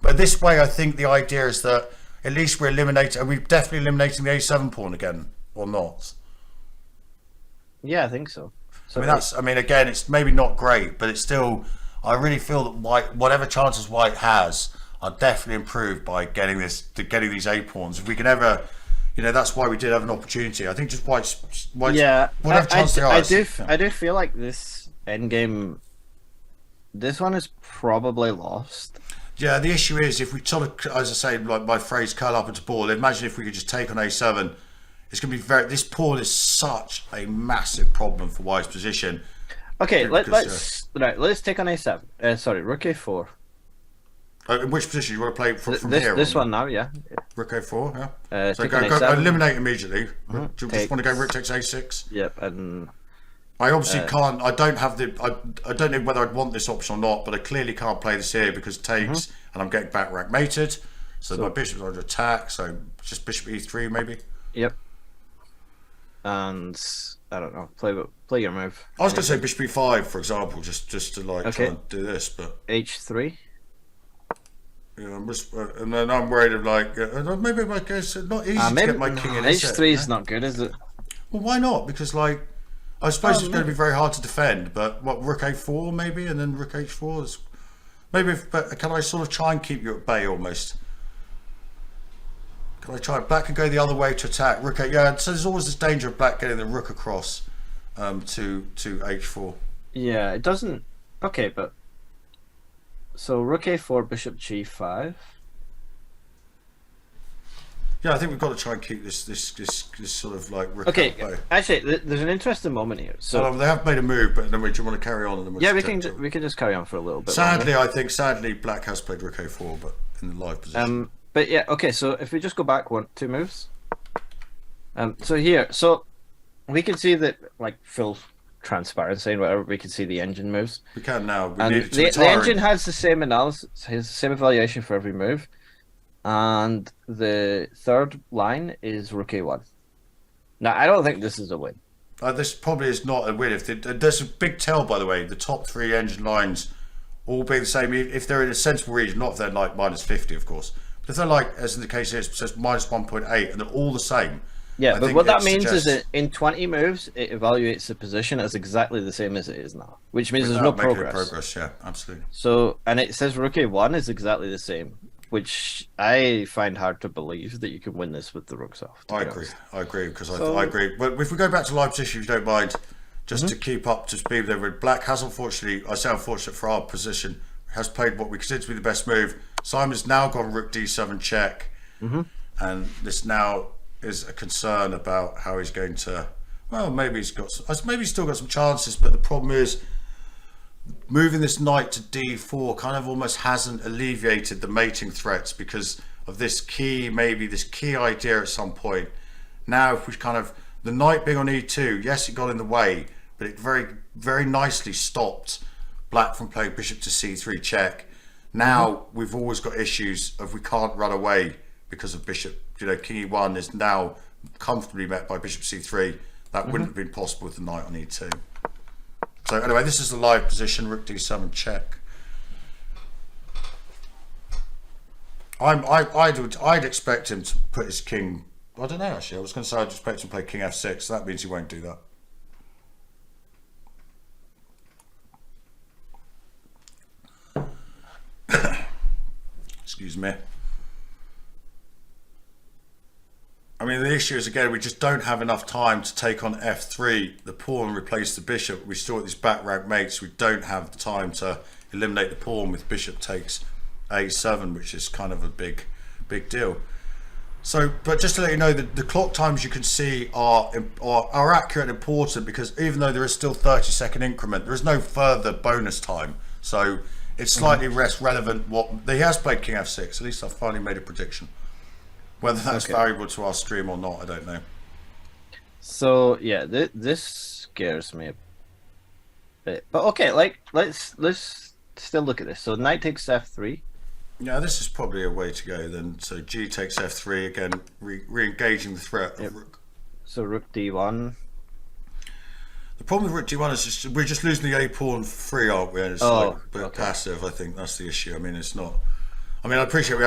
But this way, I think the idea is that at least we're eliminating. Are we definitely eliminating the a7 pawn again, or not? Yeah, I think so. So I mean, again, it's maybe not great, but it's still. I really feel that White, whatever chances White has, are definitely improved by getting these a pawns. If we can ever, that's why we did have an opportunity. I think just White's whatever chance there are. I do feel like this endgame, this one is probably lost. Yeah, the issue is if we sort of, as I say, like my phrase, curl up into ball. Imagine if we could just take on a7. It's going to be this pawn is such a massive problem for White's position. Okay, let's take on a7. Sorry, rook a4. In which position you want to play from this, here? This one now, yeah. Rook a4, yeah. So go eliminate immediately. Do you just want to go rook takes a6? Yep, and I obviously can't. I don't have the. I don't know whether I'd want this option or not, but I clearly can't play this here because takes, and I'm getting back rack mated. So my bishop's under attack. So just bishop e3 maybe. Yep. And I don't know. Play your move. I was going to say bishop e5, for example, just to try and do this, but h3. Yeah, and then I'm worried of maybe my guess not easy to get my king in. H3 is not good, is it? Well, why not? Because I suppose it's going to be very hard to defend. But what, rook a4 maybe, and then rook h4 is maybe. But can I sort of try and keep you at bay almost? Can I try? Black can go the other way to attack rook a. Yeah, so there's always this danger of Black getting the rook across to h4. Yeah, it doesn't. Okay, but. So rook a4, bishop g5. Yeah, I think we've got to try and keep this sort of like. Okay, actually, there's an interesting moment here. So they have made a move, but then we do want to carry on. And then we can just carry on for a little bit. Sadly, Black has played Rook A4, but in the live position. But yeah, okay. So if we just go back 2 moves. So here, we can see that like full transparency and whatever. We can see the engine moves. We can now. The engine has the same analysis, has the same evaluation for every move. And the third line is Rook A1. Now, I don't think this is a win. This probably is not a win. There's a big tell, by the way. The top 3 engine lines all be the same. If they're in a sensible region, not if they're like -50, of course. But if they're like, as in the case here, it says -1.8, and they're all the same. Yeah, but what that means is that in 20 moves, it evaluates the position as exactly the same as it is now, which means there's no progress. Yeah, absolutely. So, and it says Rook A1 is exactly the same, which I find hard to believe that you can win this with the rooks off. I agree, because I agree. But if we go back to live position, if you don't mind, just to keep up to speed there, Black has unfortunately, I say unfortunate for our position, has played what we consider to be the best move. Simon's now gone Rook D7 check, and this now is a concern about how he's going to. Well, maybe he's still got some chances, but the problem is moving this knight to D4 kind of almost hasn't alleviated the mating threats because of this key idea at some point. Now, if we the knight being on E2, yes, it got in the way, but it very, very nicely stopped Black from playing bishop to C3 check. Now we've always got issues of we can't run away because of bishop. King E1 is now comfortably met by bishop C3. That wouldn't have been possible with the knight on E2. So anyway, this is the live position, Rook D7 check. I'd expect him to put his king. I don't know actually. I was going to say I'd expect him to play King F6. So that means he won't do that. Excuse me. I mean, the issue is, again, we just don't have enough time to take on F3, the pawn, and replace the bishop. We still at these back rank mates. We don't have the time to eliminate the pawn with bishop takes A7, which is kind of a big deal. So, but just to let you know, the clock times you can see are accurate and important, because even though there is still 30-second increment, there is no further bonus time. So it's slightly less relevant. He has played King F6. At least I've finally made a prediction. Whether that's valuable to our stream or not, I don't know. So yeah, this scares me a bit. But okay, let's still look at this. So knight takes F3. Yeah, this is probably a way to go then. So G takes F3 again, re-engaging the threat of Rook. So Rook D1. The problem with Rook D1 is we're just losing the A pawn for free, aren't we? And it's passive. I think that's the issue. I mean, it's not. I mean, I appreciate we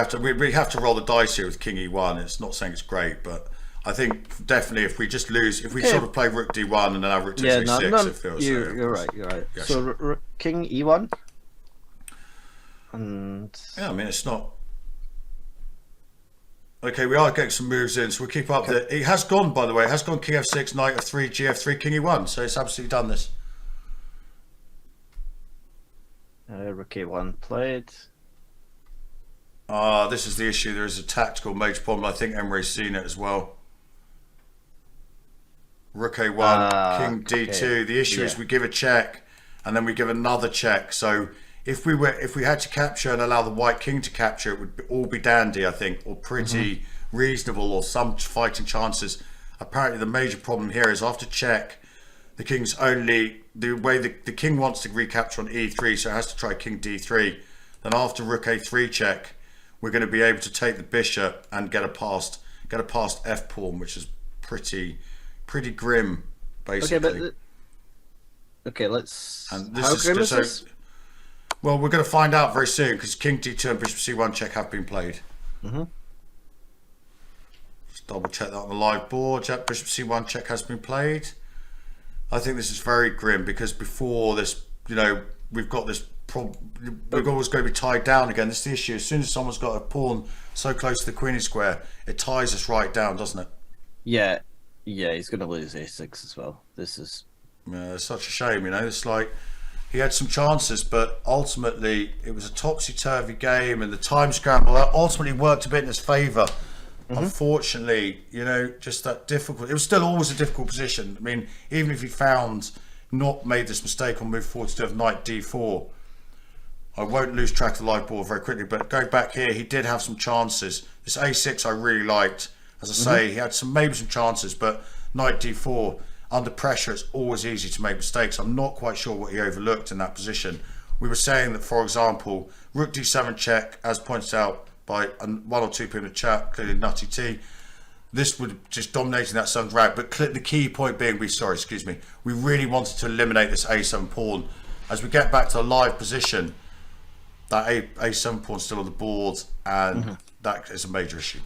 have to roll the dice here with King E1. It's not saying it's great, but I think definitely if we just lose, if we sort of play Rook D1 and then have Rook takes A6, it feels. You're right. Yeah, so King E1. And yeah, I mean, it's not. Okay, we are getting some moves in, so we'll keep up there. It has gone, by the way. It has gone King F6, Knight F3, GF3, King E1. So it's absolutely done this. Rook A1 played. This is the issue. There is a tactical major problem. I think Emre's seen it as well. Rook A1, King D2. The issue is we give a check and then we give another check. So if we had to capture and allow the white king to capture, it would all be dandy, I think, or pretty reasonable, or some fighting chances. Apparently the major problem here is after check, the king's only the way the king wants to recapture on E3, so it has to try King D3. Then after Rook A3 check, we're going to be able to take the bishop and get a past F pawn, which is pretty grim, basically. Okay, let's. And this is this? Well, we're going to find out very soon, because King D2 and Bishop C1 check have been played. Just double check that on the live board. Yep, Bishop C1 check has been played. I think this is very grim, because before this, we've got this problem. We're always going to be tied down again. This is the issue. As soon as someone's got a pawn so close to the queenie square, it ties us right down, doesn't it? Yeah, he's going to lose A6 as well. This is. Yeah, it's such a shame. It's like he had some chances, but ultimately it was a topsy-turvy game, and the time scramble ultimately worked a bit in his favour. unfortunately, just that difficult. It was still always a difficult position. I mean, even if he found not made this mistake on move forward to have knight d4, I won't lose track of the live board very quickly. But going back here, he did have some chances. This a6 I really liked. As I say, he had maybe some chances, but knight d4 under pressure, it's always easy to make mistakes. I'm not quite sure what he overlooked in that position. We were saying that, for example, rook d7 check, as pointed out by one or two people in the chat, clearly Nutty T, this would just dominating that seventh rank. But the key point being, we really wanted to eliminate this a7 pawn. As we get back to a live position, that a7 pawn still on the board, and that is a major issue.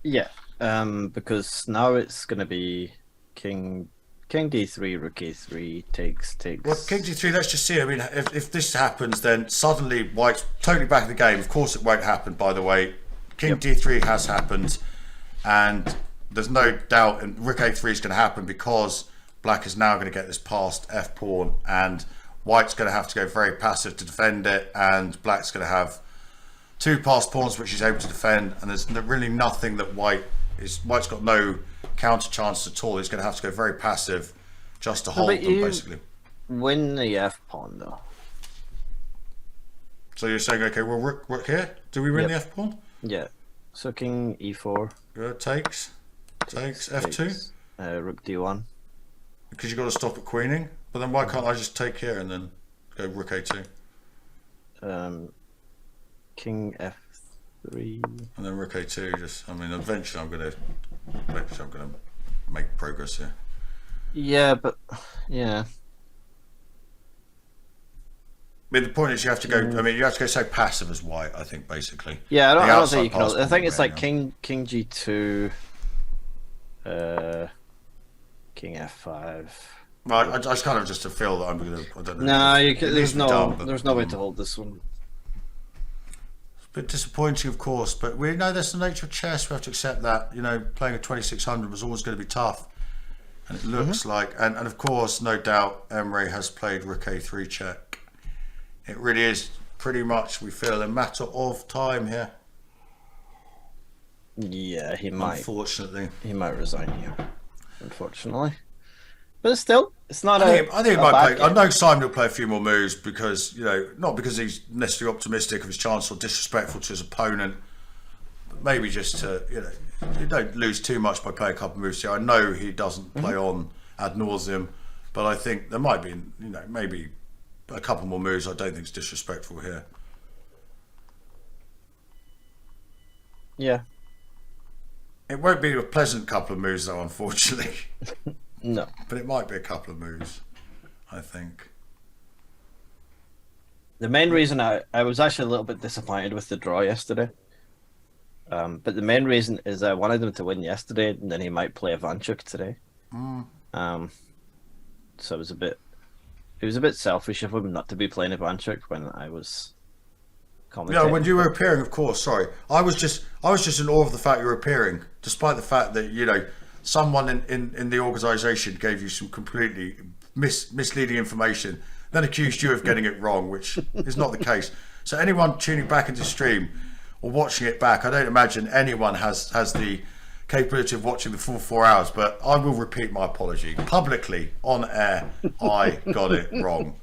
Yeah, because now it's going to be king d3, rook a3, takes. Well, king d3, let's just see. I mean, if this happens, then suddenly white's totally back in the game. Of course it won't happen, by the way. King d3 has happened, and there's no doubt and rook a3 is going to happen because black is now going to get this passed f pawn, and white's going to have to go very passive to defend it, and black's going to have two passed pawns which he's able to defend, and there's really nothing that white's got no counter chances at all. He's going to have to go very passive just to hold them, basically. Win the f pawn though. So you're saying, okay, well, rook here. Do we win the f pawn? Yeah. So king e4. Takes f2. Rook d1. Because you've got to stop at queening. But then why can't I just take here and then go rook a2? King f3. And then rook a2. I mean, eventually I'm going to make progress here. Yeah, but yeah. I mean, the point is you have to go. I mean, you have to go so passive as white. I think basically. Yeah, I don't think you can. I think it's like king g2, king f5. Well, I just kind of just to feel that I'm gonna. I don't know. No, there's no way to hold this one. It's a bit disappointing, of course, but we know that's the nature of chess. We have to accept that. Playing a 2600 was always going to be tough, and it looks like, and of course, no doubt, Emre has played rook a3 check. It really is pretty much, we feel, a matter of time here. Yeah, he might. Unfortunately. He might resign here, unfortunately. But still, it's not I think he might play. I know Simon will play a few more moves because, not because he's necessarily optimistic of his chance or disrespectful to his opponent, but maybe just to, you don't lose too much by playing a couple of moves here. I know he doesn't play on ad nauseum, but I think there might be, maybe a couple more moves. I don't think it's disrespectful here. Yeah. It won't be a pleasant couple of moves though, unfortunately. No. But it might be a couple of moves, I think. The main reason I was actually a little bit disappointed with the draw yesterday. But the main reason is I wanted him to win yesterday, and then he might play Ivanchuk today. So it was a bit selfish of him not to be playing Ivanchuk when I was commentating. Yeah, when you were appearing, of course. Sorry, I was just in awe of the fact you were appearing, despite the fact that someone in the organisation gave you some completely misleading information, then accused you of getting it wrong, which is not the case. So anyone tuning back into the stream or watching it back, I don't imagine anyone has the capability of watching the full 4 hours, but I will repeat my apology publicly on air. I got it wrong.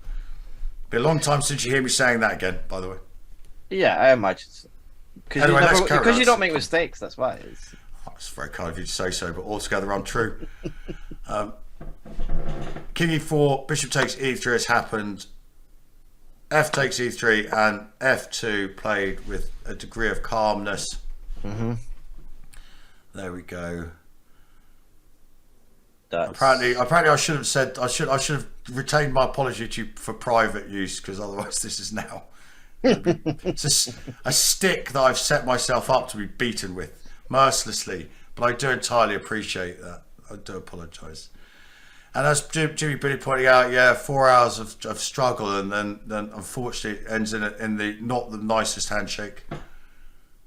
Be a long time since you hear me saying that again, by the way. Yeah, I imagine so. Because you don't make mistakes, that's why. It's very kind of you to say so, but altogether untrue. King e4, bishop takes e3 has happened. F takes e3 and f2 played with a degree of calmness. There we go. Apparently, I should have said I should have retained my apology to you for private use, because otherwise this is now it's a stick that I've set myself up to be beaten with mercilessly. But I do entirely appreciate that. I do apologise. And as Jimmy Billy pointing out, 4 hours of struggle, and then unfortunately it ends in the not the nicest handshake,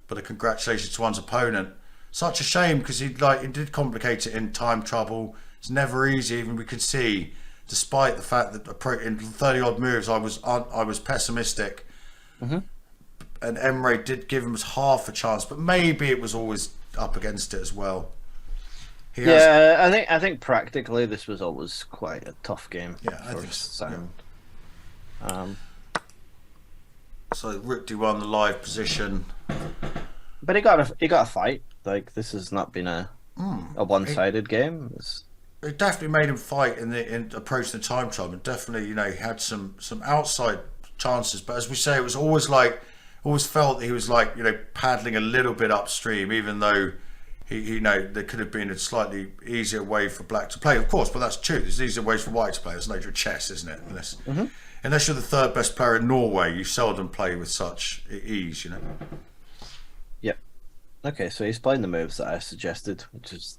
but a congratulations to one's opponent. Such a shame, because he did complicate it in time trouble. It's never easy. Even we could see, despite the fact that in 30 odd moves I was pessimistic. and Emre did give him half a chance, but maybe it was always up against it as well. I think practically this was always quite a tough game. Yeah, I think so. Yeah. So Rook D1, the live position, but he got a fight. Like, this has not been a one-sided game. It definitely made him fight in approaching the time trial, and definitely, he had some outside chances. But as we say, it was always felt that he was paddling a little bit upstream, even though there could have been a slightly easier way for Black to play, of course. But that's true. There's easier ways for White to play. It's nature of chess, isn't it? Unless you're the third best player in Norway, you seldom play with such ease. Yep. Okay, so he's playing the moves that I suggested, which is.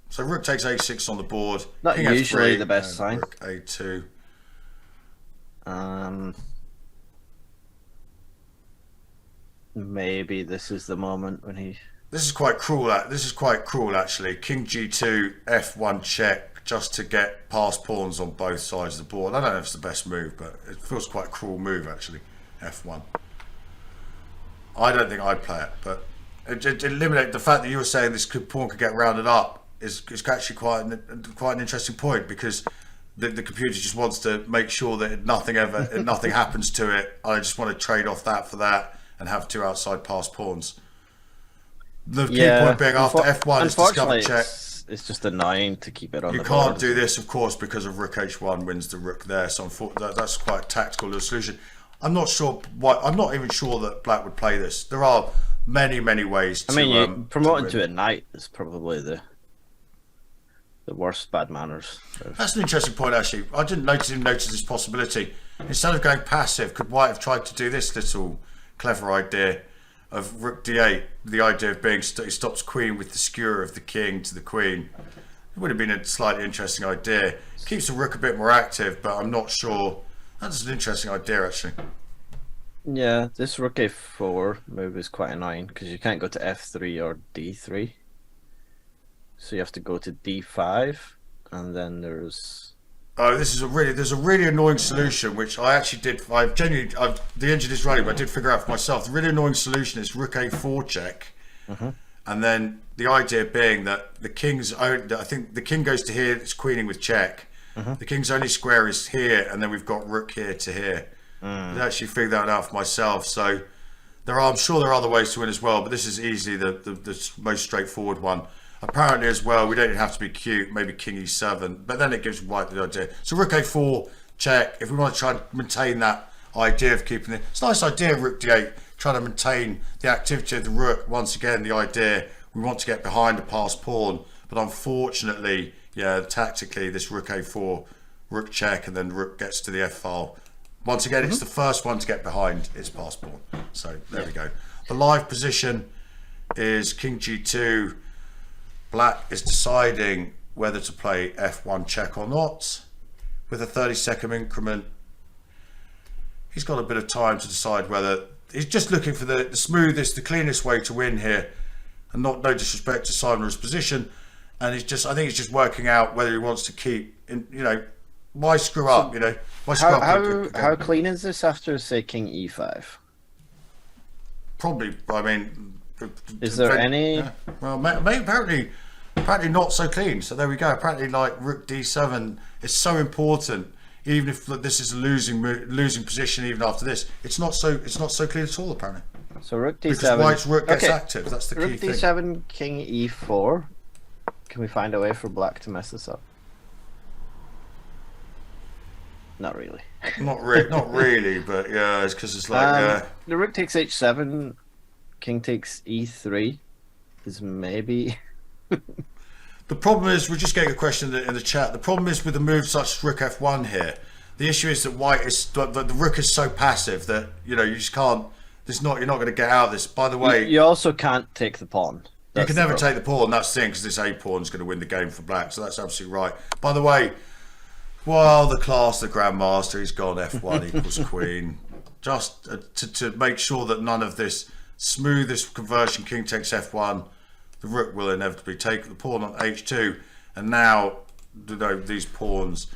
So Rook takes A6 on the board. Not King usually F3, the best sign. Rook A2. Maybe this is the moment when he. This is quite cruel. Actually. King G2, F1 check, just to get past pawns on both sides of the board. I don't know if it's the best move, but it feels quite a cruel move actually. F1. I don't think I'd play it, but it eliminated the fact that you were saying this pawn could get rounded up. Is actually quite an interesting point, because the computer just wants to make sure that nothing happens to it. I just want to trade off that for that and have two outside pass pawns. The key point being after F1 is discover check. It's just annoying to keep it on. You can't do this, of course, because of Rook H1 wins the Rook there. So that's quite a tactical little solution. I'm not sure why. I'm not even sure that Black would play this. There are many ways. Promoting to a knight is probably the worst bad manners. That's an interesting point, actually. I didn't notice this possibility. Instead of going passive, could White have tried to do this little clever idea of Rook D8? The idea of being he stops Queen with the skewer of the King to the Queen. It would have been a slightly interesting idea. Keeps the Rook a bit more active, but I'm not sure. That's an interesting idea, actually. Yeah, this Rook A4 move is quite annoying because you can't go to F3 or D3. So you have to go to D5, and then there's. Oh, there's a really annoying solution which I actually did. The engine is running, but I did figure out for myself. The really annoying solution is Rook A4 check, and then the idea being that the King's own. I think the King goes to here. It's queening with check. The King's only square is here, and then we've got Rook here to here. I actually figured that out for myself. So I'm sure there are other ways to win as well, but this is easily the most straightforward one. Apparently as well, we don't even have to be cute, maybe King E7, but then it gives White the idea. So Rook A4 check, if we want to try and maintain that idea of keeping it. It's a nice idea, Rook D8, trying to maintain the activity of the Rook. Once again, the idea, we want to get behind a passed pawn, but unfortunately, tactically, this Rook A4, Rook check, and then Rook gets to the F file. Once again, it's the first one to get behind its passed pawn. So there we go. The live position is King G2. Black is deciding whether to play F1 check or not. With a 30-second increment, he's got a bit of time to decide whether he's just looking for the smoothest, the cleanest way to win here, and no disrespect to Simon's position. And I think he's just working out whether he wants to keep, why screw up, Why screw up? How clean is this after, say, King E5? Probably, is there any? Yeah. Well, apparently not so clean. So there we go. Apparently, Rook D7 is so important. Even if this is a losing position, even after this, it's not so clean at all. Apparently. So Rook D7. Because White's Rook gets active. That's the key thing. Rook D7, King E4. Can we find a way for Black to mess this up? Not really. Not really, but yeah, it's because it's like the Rook takes H7. King takes E3 is maybe. The problem is, we're just getting a question in the chat. The problem is with the move such as Rook F1 here. The issue is that White is the Rook is so passive that you just can't. You're not going to get out of this. By the way, you also can't take the pawn. You can never take the pawn. That's the thing, because this A pawn is going to win the game for Black. So that's absolutely right. By the way, the Grandmaster, he's gone F1 equals Queen, just to make sure that none of this. Smoothest conversion, King takes F1, the Rook will inevitably take the pawn on H2, and now these pawns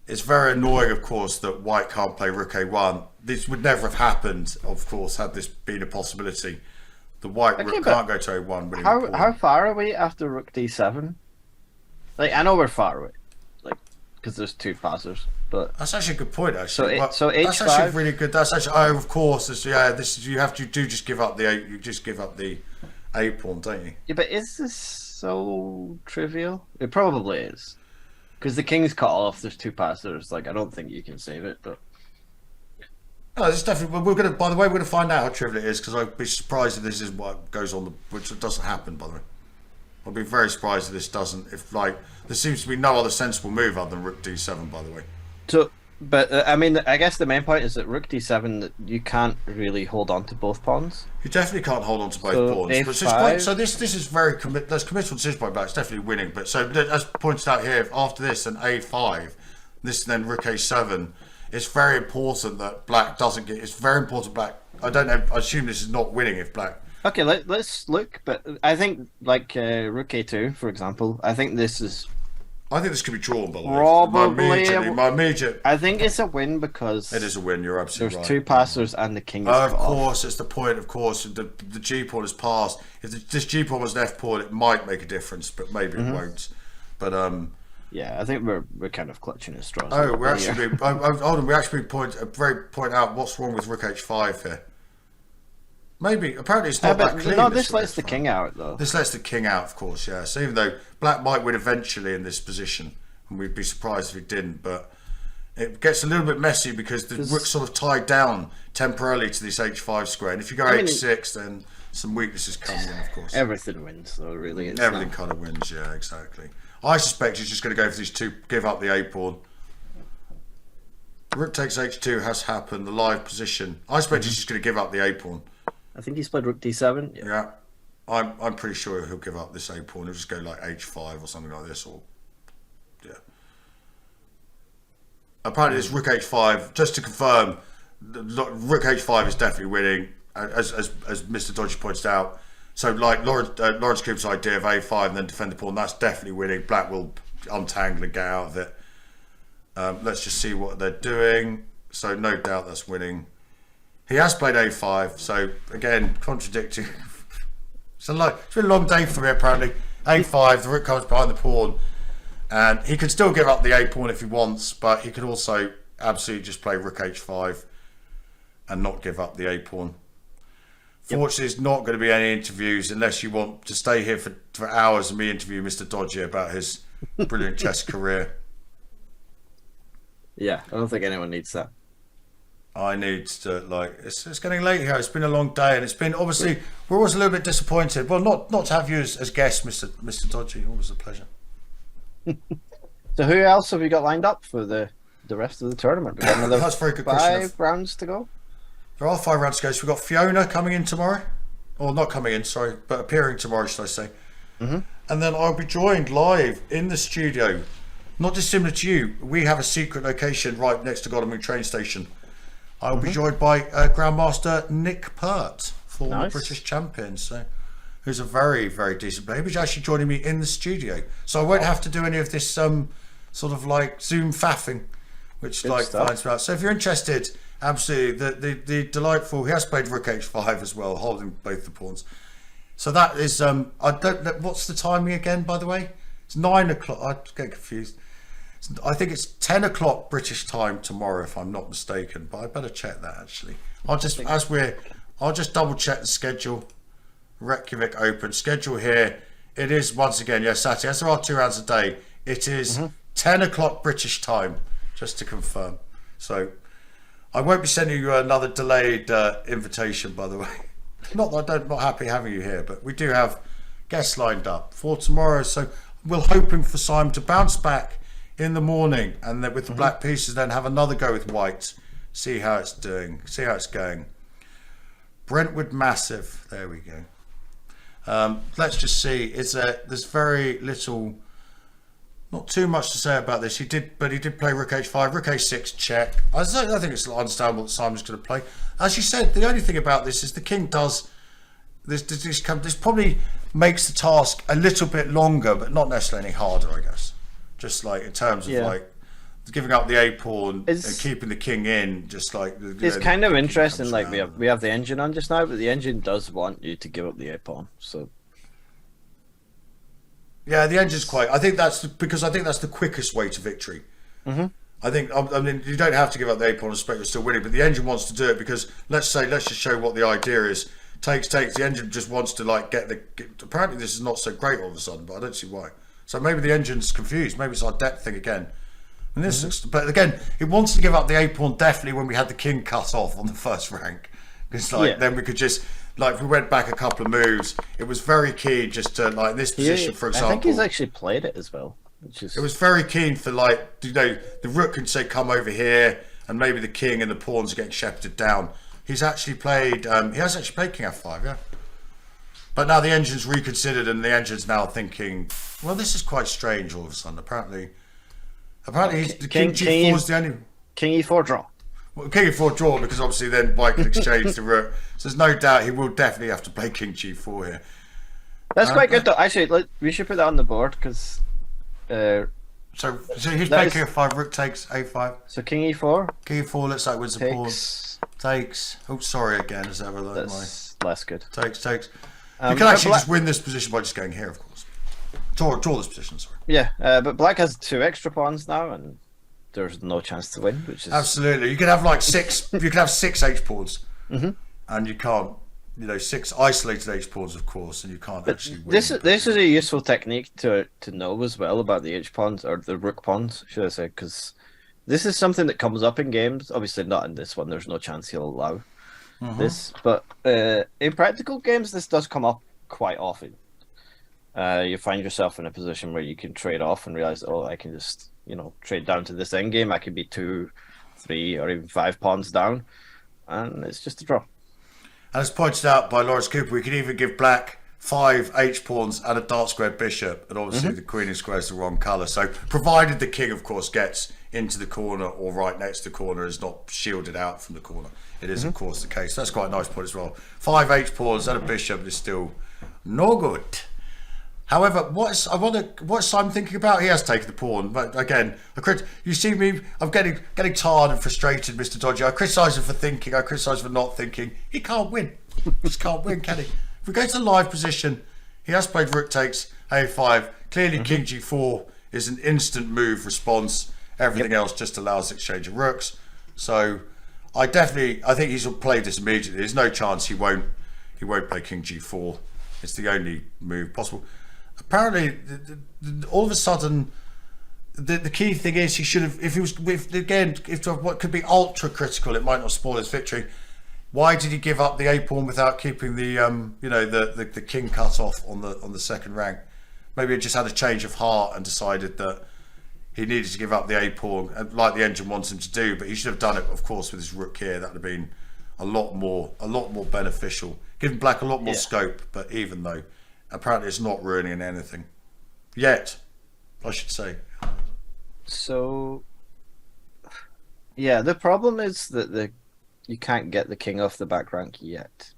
it's very annoying, of course, that white can't play rook a1. This would never have happened, of course, had this been a possibility. The white rook can't go to a1. How far are we after rook d7? Like, I know we're far away, like, because there's 2 passers. But that's actually a good point, actually. So h5. That's actually really good. That's actually of course. This is you have to do just give up the a. You just give up the a pawn, don't you? Yeah, but is this so trivial? It probably is, because the king's cut off. There's 2 passers. Like, I don't think you can save it. But no, it's definitely. We're gonna. By the way, we're gonna find out how trivial it is, because I'd be surprised if this is what goes on. Which doesn't happen, by the way. I'd be very surprised if this doesn't. If like there seems to be no other sensible move other than rook d7. By the way. So, but I mean, I guess the main point is that rook d7, that you can't really hold on to both pawns. You definitely can't hold on to both pawns. A5. So this is very there's committal decision point back. It's definitely winning. But so as pointed out here, after this and a5, this and then rook a7. It's very important that black doesn't get. It's very important black. I don't know. I assume this is not winning if black. Okay, let's look. But I think like rook a2, for example. I think this is. I think this could be drawn, by the way. Probably. My immediate. I think it's a win because it is a win. You're absolutely right. There's 2 passers and the king is of course, it's the point. Of course, the G pawn is passed. If this G pawn was an F pawn, it might make a difference, but maybe it won't. But yeah, I think we're kind of clutching at straws. Oh, we're actually hold on. We actually point out what's wrong with rook h5 here. Maybe apparently it's not that clean. No, this lets the king out though. This lets the king out, of course. Yeah. So even though black might win eventually in this position, and we'd be surprised if it didn't, but it gets a little bit messy because the rook's sort of tied down temporarily to this h5 square, and if you go h6, then some weaknesses come in, of course. Everything wins, though. Really, everything kind of wins. Yeah, exactly. I suspect he's just going to go for these 2, give up the a pawn. Rook takes h2 has happened. The live position. I suspect he's just going to give up the a pawn. I think he's played rook d7. Yeah, I'm pretty sure he'll give up this a pawn. He'll just go like h5 or something like this, or yeah. Apparently, this rook h5. Just to confirm, rook h5 is definitely winning, as Mr Dodgy points out. So, like Lawrence Cooper's idea of a5 and then defend the pawn, that's definitely winning. Black will untangle and get out of it. Let's just see what they're doing. So, no doubt that's winning. He has played a5, so again, contradicting. It's been a long day for me, apparently. a5, the rook comes behind the pawn, and he can still give up the a pawn if he wants, but he could also absolutely just play rook h5 and not give up the a pawn. Fortunately, there's not going to be any interviews unless you want to stay here for hours and me interview Mr Dodgy about his brilliant chess career. Yeah, I don't think anyone needs that. I need to, it's getting late here. It's been a long day, and it's been, obviously, we're always a little bit disappointed. Well, not to have you as guest, Mr Dodgy. Always a pleasure. So who else have you got lined up for the rest of the tournament? We've got another That's a very good question. 5 rounds to go? There are 5 rounds to go. So we've got Fiona coming in tomorrow. Or not coming in, sorry, but appearing tomorrow, should I say. And then I'll be joined live in the studio. Not dissimilar to you. We have a secret location right next to Godalming train station. I'll be joined by Grandmaster Nick Pert, former British champion, who's a very, very decent player. He's actually joining me in the studio, so I won't have to do any of this sort of like Zoom faffing, which finds me out. So if you're interested, absolutely, the delightful. He has played rook h5 as well, holding both the pawns. So that is I don't know what's the timing again. By the way, it's 9 o'clock. I get confused. I think it's 10 o'clock British time tomorrow, if I'm not mistaken. But I better check that actually. I'll just double check the schedule. Reykjavik Open schedule here. It is once again, yes, Saturday. As there are 2 rounds a day, it is 10 o'clock British time, just to confirm. So I won't be sending you another delayed invitation, by the way. Not that I'm not happy having you here, but we do have guests lined up for tomorrow. So we're hoping for Simon to bounce back in the morning, and then with the black pieces, then have another go with white. See how it's doing. See how it's going. Brentwood Massive. There we go. Let's just see. There's very little, not too much to say about this. He did play rook h5, rook a6 check. I think it's understandable that Simon's going to play. As you said, the only thing about this is the king does this probably makes the task a little bit longer, but not necessarily any harder, I guess. Just like in terms of like giving up the a pawn and keeping the king in, just like it's kind of interesting. Like we have the engine on just now, but the engine does want you to give up the a pawn. So yeah, the engine's quite. I think that's because I think that's the quickest way to victory. I think I mean you don't have to give up the a pawn and expect you're still winning, but the engine wants to do it because let's just show what the idea is. Takes. The engine just wants to like apparently this is not so great all of a sudden, but I don't see why. So maybe the engine's confused. Maybe it's our depth thing again. And this, but again, it wants to give up the a pawn definitely when we had the king cut off on the first rank, because then we could just if we went back a couple of moves, it was very keen just to in this position, for example. I think he's actually played it as well. It was very keen for the rook can say come over here, and maybe the king and the pawns are getting shepherded down. He's actually played. He has actually played king f5, yeah. But now the engine's reconsidered, and the engine's now thinking, well, this is quite strange. All of a sudden, apparently the king g4 is the only king e4 draw. Well, king e4 draw because obviously then White can exchange the rook. So there's no doubt he will definitely have to play king g4 here. That's quite good though. Actually, we should put that on the board because. So he's playing king f5, rook takes a5. So king e4. King e4 looks like wins the pawn. Takes. Oh, sorry again. Is that that's less good? Takes. You can actually just win this position by just going here, of course. Draw this position. Sorry. Yeah, but Black has 2 extra pawns now, and there's no chance to win, which is absolutely. You could have 6. You could have 6 h pawns, and you can't. 6 isolated h pawns, of course, and you can't actually win. This is a useful technique to know as well about the h pawns or the rook pawns, should I say? Because this is something that comes up in games. Obviously, not in this one. There's no chance he'll allow this, but in practical games, this does come up quite often. You find yourself in a position where you can trade off and realize, oh, I can just trade down to this endgame. I can be 2, 3, or even 5 pawns down, and it's just a draw. And as pointed out by Lawrence Cooper, we can even give Black 5 h pawns and a dark squared bishop, and obviously the queen and square is the wrong colour. So provided the king, of course, gets into the corner or right next to the corner, is not shielded out from the corner. It is, of course, the case. That's quite a nice point as well. 5 h pawns and a bishop is still no good. However, what Simon thinking about? He has taken the pawn, but again, you see me. I'm getting tired and frustrated, Mr Dodgy. I criticise him for thinking. I criticise him for not thinking. He can't win. He just can't win, can he? If we go to the live position, he has played rook takes a5. Clearly, king g4 is an instant move response. Everything else just allows exchange of rooks. So, I think he's played this immediately. There's no chance he won't play king g4. It's the only move possible. Apparently, all of a sudden, the key thing is he should have. If what could be ultra critical, it might not spoil his victory. Why did he give up the a pawn without keeping the the king cut off on the second rank? Maybe he just had a change of heart and decided that he needed to give up the a pawn, like the engine wants him to do. But he should have done it, of course, with his rook here. That would have been a lot more beneficial, given Black a lot more scope. But even though. Apparently it's not ruining anything yet, I should say. So the problem is that you can't get the king off the back rank yet.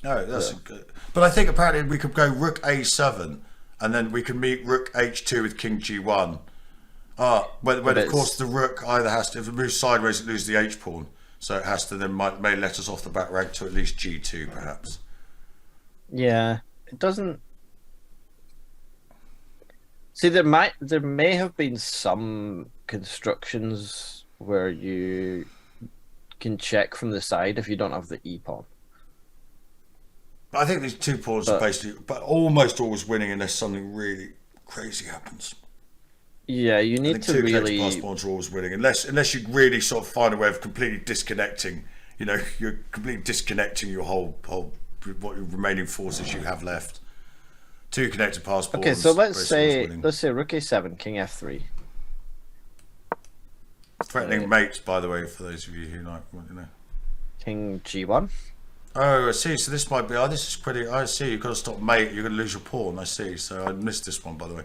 No, that's good. But I think apparently we could go rook a7 and then we can meet rook h2 with king g1. When of course the rook either has to, if it moves sideways, it loses the h pawn, so it has to then may let us off the back rank to at least g2 perhaps. Yeah, it doesn't. See, there may have been some constructions where you can check from the side if you don't have the e pawn. I think these 2 pawns are basically, but almost always winning unless something really crazy happens. Yeah, you need to really. 2 pass pawns are always winning unless you really sort of find a way of completely disconnecting. You're completely disconnecting your whole. What remaining forces you have left. 2 connected pass pawns. Okay, so let's say rook a7, king f3. Threatening mates, by the way, for those of you who want to know. King g1. Oh, I see. So this might be. Oh, this is pretty. I see. You've got to stop mate. You're going to lose your pawn. I see. So I missed this one, by the way.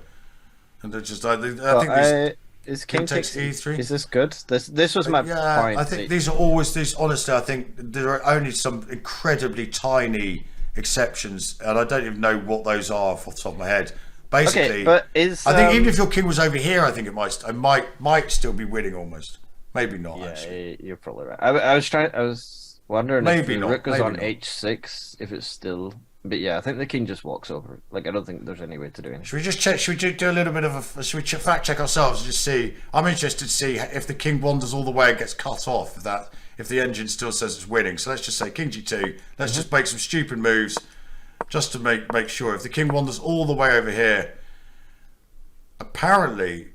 And they're just. I think these. Is king takes e3? Is this good? This was my point. I think these are always these. Honestly, I think there are only some incredibly tiny exceptions, and I don't even know what those are off the top of my head. Basically, okay, but is I think even if your king was over here, I think it might still be winning almost. Maybe not. Yeah, actually, you're probably right. I was wondering if maybe the not. rook was Maybe on not. h6, if it's still. But yeah, I think the king just walks over. Like, I don't think there's any way to do anything. Should we just check? Should we do a little bit of a? Should we fact check ourselves and just see? I'm interested to see if the king wanders all the way and gets cut off. If the engine still says it's winning. So let's just say king g2. Let's just make some stupid moves, just to make sure. If the king wanders all the way over here, apparently,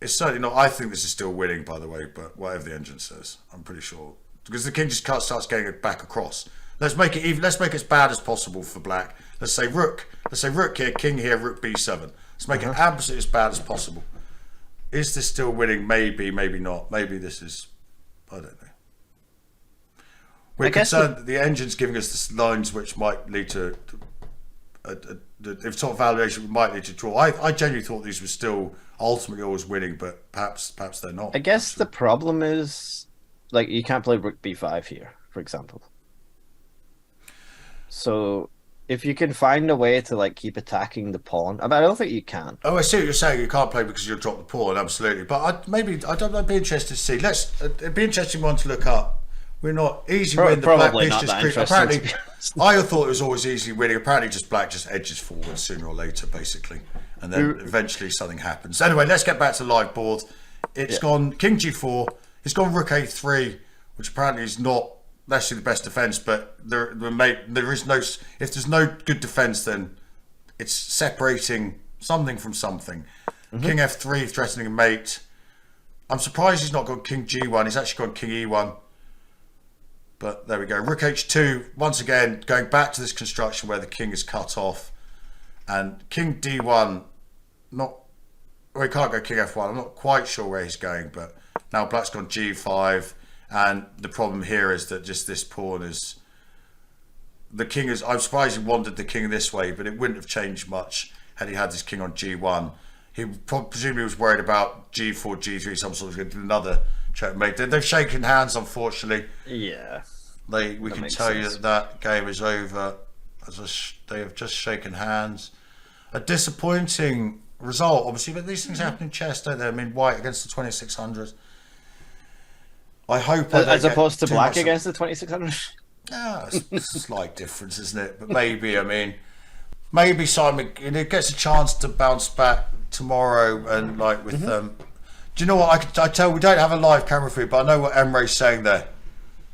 it's certainly not. I think this is still winning, by the way. But whatever the engine says, I'm pretty sure because the king just starts getting it back across. Let's make it even. Let's make it as bad as possible for black. Let's say rook. Let's say rook here, king here, rook b7. Let's make it absolutely as bad as possible. Is this still winning? Maybe, maybe not. Maybe this is. I don't know. We're concerned that the engine's giving us this lines which might lead to. If sort of valuation might lead to draw. I genuinely thought these were still ultimately always winning, but perhaps they're not. I guess the problem is, like, you can't play rook b5 here, for example. So if you can find a way to like keep attacking the pawn, I don't think you can. Oh, I see what you're saying. You can't play because you'll drop the pawn, absolutely. But I'd be interested to see. It'd be an interesting one to look up. We're not easy win. The black piece just creeps. Apparently, I thought it was always easy winning. Apparently, black just edges forward sooner or later, basically, and then eventually something happens. Anyway, let's get back to the live board. It's gone king g4. It's gone rook a3, which apparently is not necessarily the best defense, but there is no. If there's no good defense, then it's separating something from something. King f3 threatening a mate. I'm surprised he's not got king g1. He's actually got king e1. But there we go. Rook h2. Once again, going back to this construction where the king is cut off, and king d1. Well, he can't go king f1. I'm not quite sure where he's going, but now black's gone g5. And the problem here is that just this pawn is. The king is. I'm surprised he wandered the king this way, but it wouldn't have changed much had he had his king on g1. He presumably was worried about g4, g3, some sort of another checkmate. They've shaken hands, unfortunately. Yeah. We can tell you that game is over. They have just shaken hands. A disappointing result, obviously, but these things happen in chess, don't they? I mean, white against the 2600. I hope as opposed to black against the 2600. Yeah, it's a slight difference, isn't it? But maybe, I mean, maybe Simon gets a chance to bounce back tomorrow and like with them. Do you know what I tell? We don't have a live camera feed, but I know what Emre's saying there.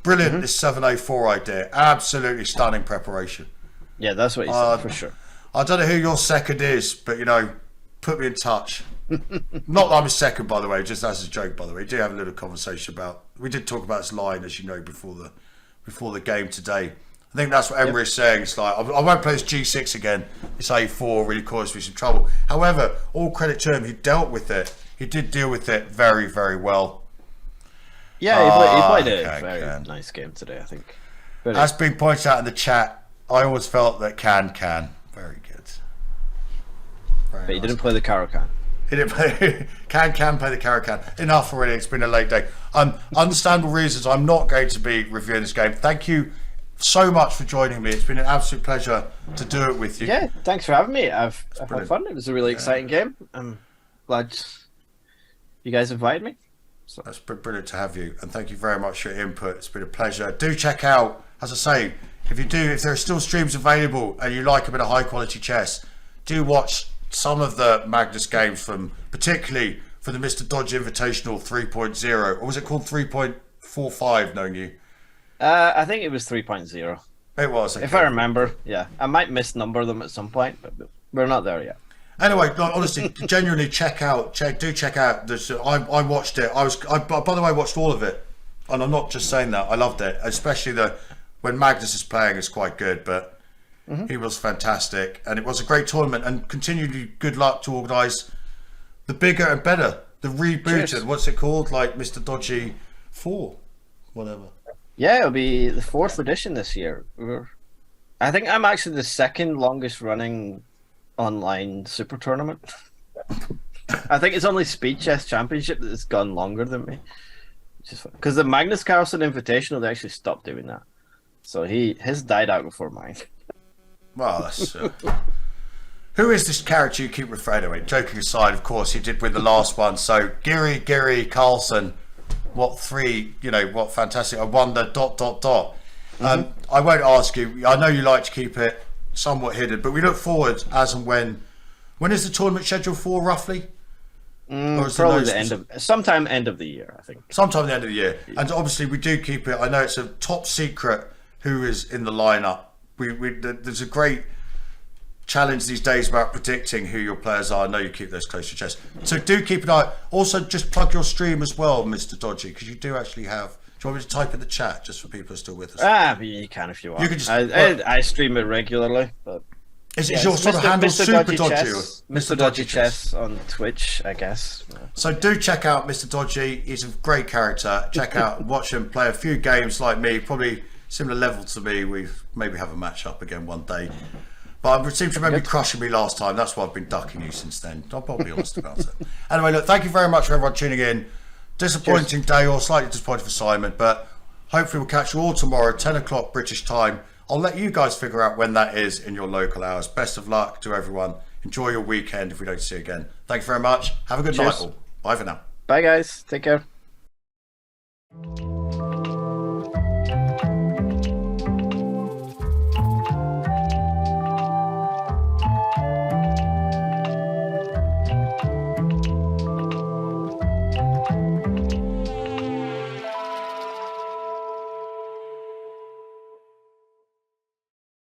Brilliant, this 704 idea. Absolutely stunning preparation. Yeah, that's what he said for sure. I don't know who your second is, but put me in touch. Not that I'm a second, by the way, just as a joke, by the way. We did have a little conversation we did talk about this line, as you know, before the game today. I think that's what Emre is saying. It's like, I won't play this g6 again. This a4 really caused me some trouble. However, all credit to him, he dealt with it. He did deal with it very, very well. Yeah, he played a very nice game today, I think. As being pointed out in the chat, I always felt that Can. Very good. But he didn't play the Caro-Can. He didn't play. Can play the Caro-Can. Enough already. It's been a late day. Understandable reasons. I'm not going to be reviewing this game. Thank you so much for joining me. It's been an absolute pleasure to do it with you. Yeah, thanks for having me. I've had fun. It was a really exciting game. I'm glad you guys invited me. So. That's brilliant to have you, and thank you very much for your input. It's been a pleasure. Do check out, as I say, if there are still streams available and you like a bit of high quality chess, do watch some of the Magnus games particularly for the Mr Dodgy Invitational 3.0, or was it called 3.45? Knowing you, I think it was 3.0. It was, okay. If I remember. Yeah, I might misnumber them at some point, but we're not there yet. Anyway, honestly, genuinely check out. I watched it. By the way, I watched all of it, and I'm not just saying that. I loved it, especially when Magnus is playing. It's quite good, but he was fantastic, and it was a great tournament. And continually, good luck to organise the bigger and better, the rebooted. Cheers. What's it called? Like Mr Dodgy 4, whatever. Yeah, it'll be the 4th edition this year. I think I'm actually the second longest running online super tournament. I think it's only Speed Chess Championship that's gone longer than me, because the Magnus Carlsen Invitational, they actually stopped doing that, so his died out before mine. Well, that's Who is this character you keep referring to? Joking aside, of course, he did win the last one. So, Gary Carlson, what fantastic. I won the ... I won't ask you. I know you like to keep it somewhat hidden, but we look forward as and when. When is the tournament scheduled for, roughly? Probably sometime end of the year, I think. Sometime at the end of the year. And obviously, we do keep it. I know it's a top secret who is in the lineup. There's a great challenge these days about predicting who your players are. I know you keep those close to your chest, so do keep an eye. Also, just plug your stream as well, Mr Dodgy, because you do actually have. Do you want me to type in the chat just for people who are still with us? You can if you want. You can just, I stream it regularly, but is your sort of handle Super Dodgy? Mr Dodgy Chess on Twitch, I guess. So do check out Mr Dodgy. He's a great character. Check out, watch him play a few games like me, probably similar level to me. We maybe have a match up again one day. But I seem to remember you crushing me last time. That's why I've been ducking you since then. I'll be honest about it. Anyway, look, thank you very much for everyone tuning in. Disappointing day, or slightly disappointing for Simon, but hopefully we'll catch you all tomorrow, 10 o'clock British time. I'll let you guys figure out when that is in your local hours. Best of luck to everyone. Enjoy your weekend if we don't see you again. Thank you very much. Have a good night all. Bye for now. Bye, guys. Take care.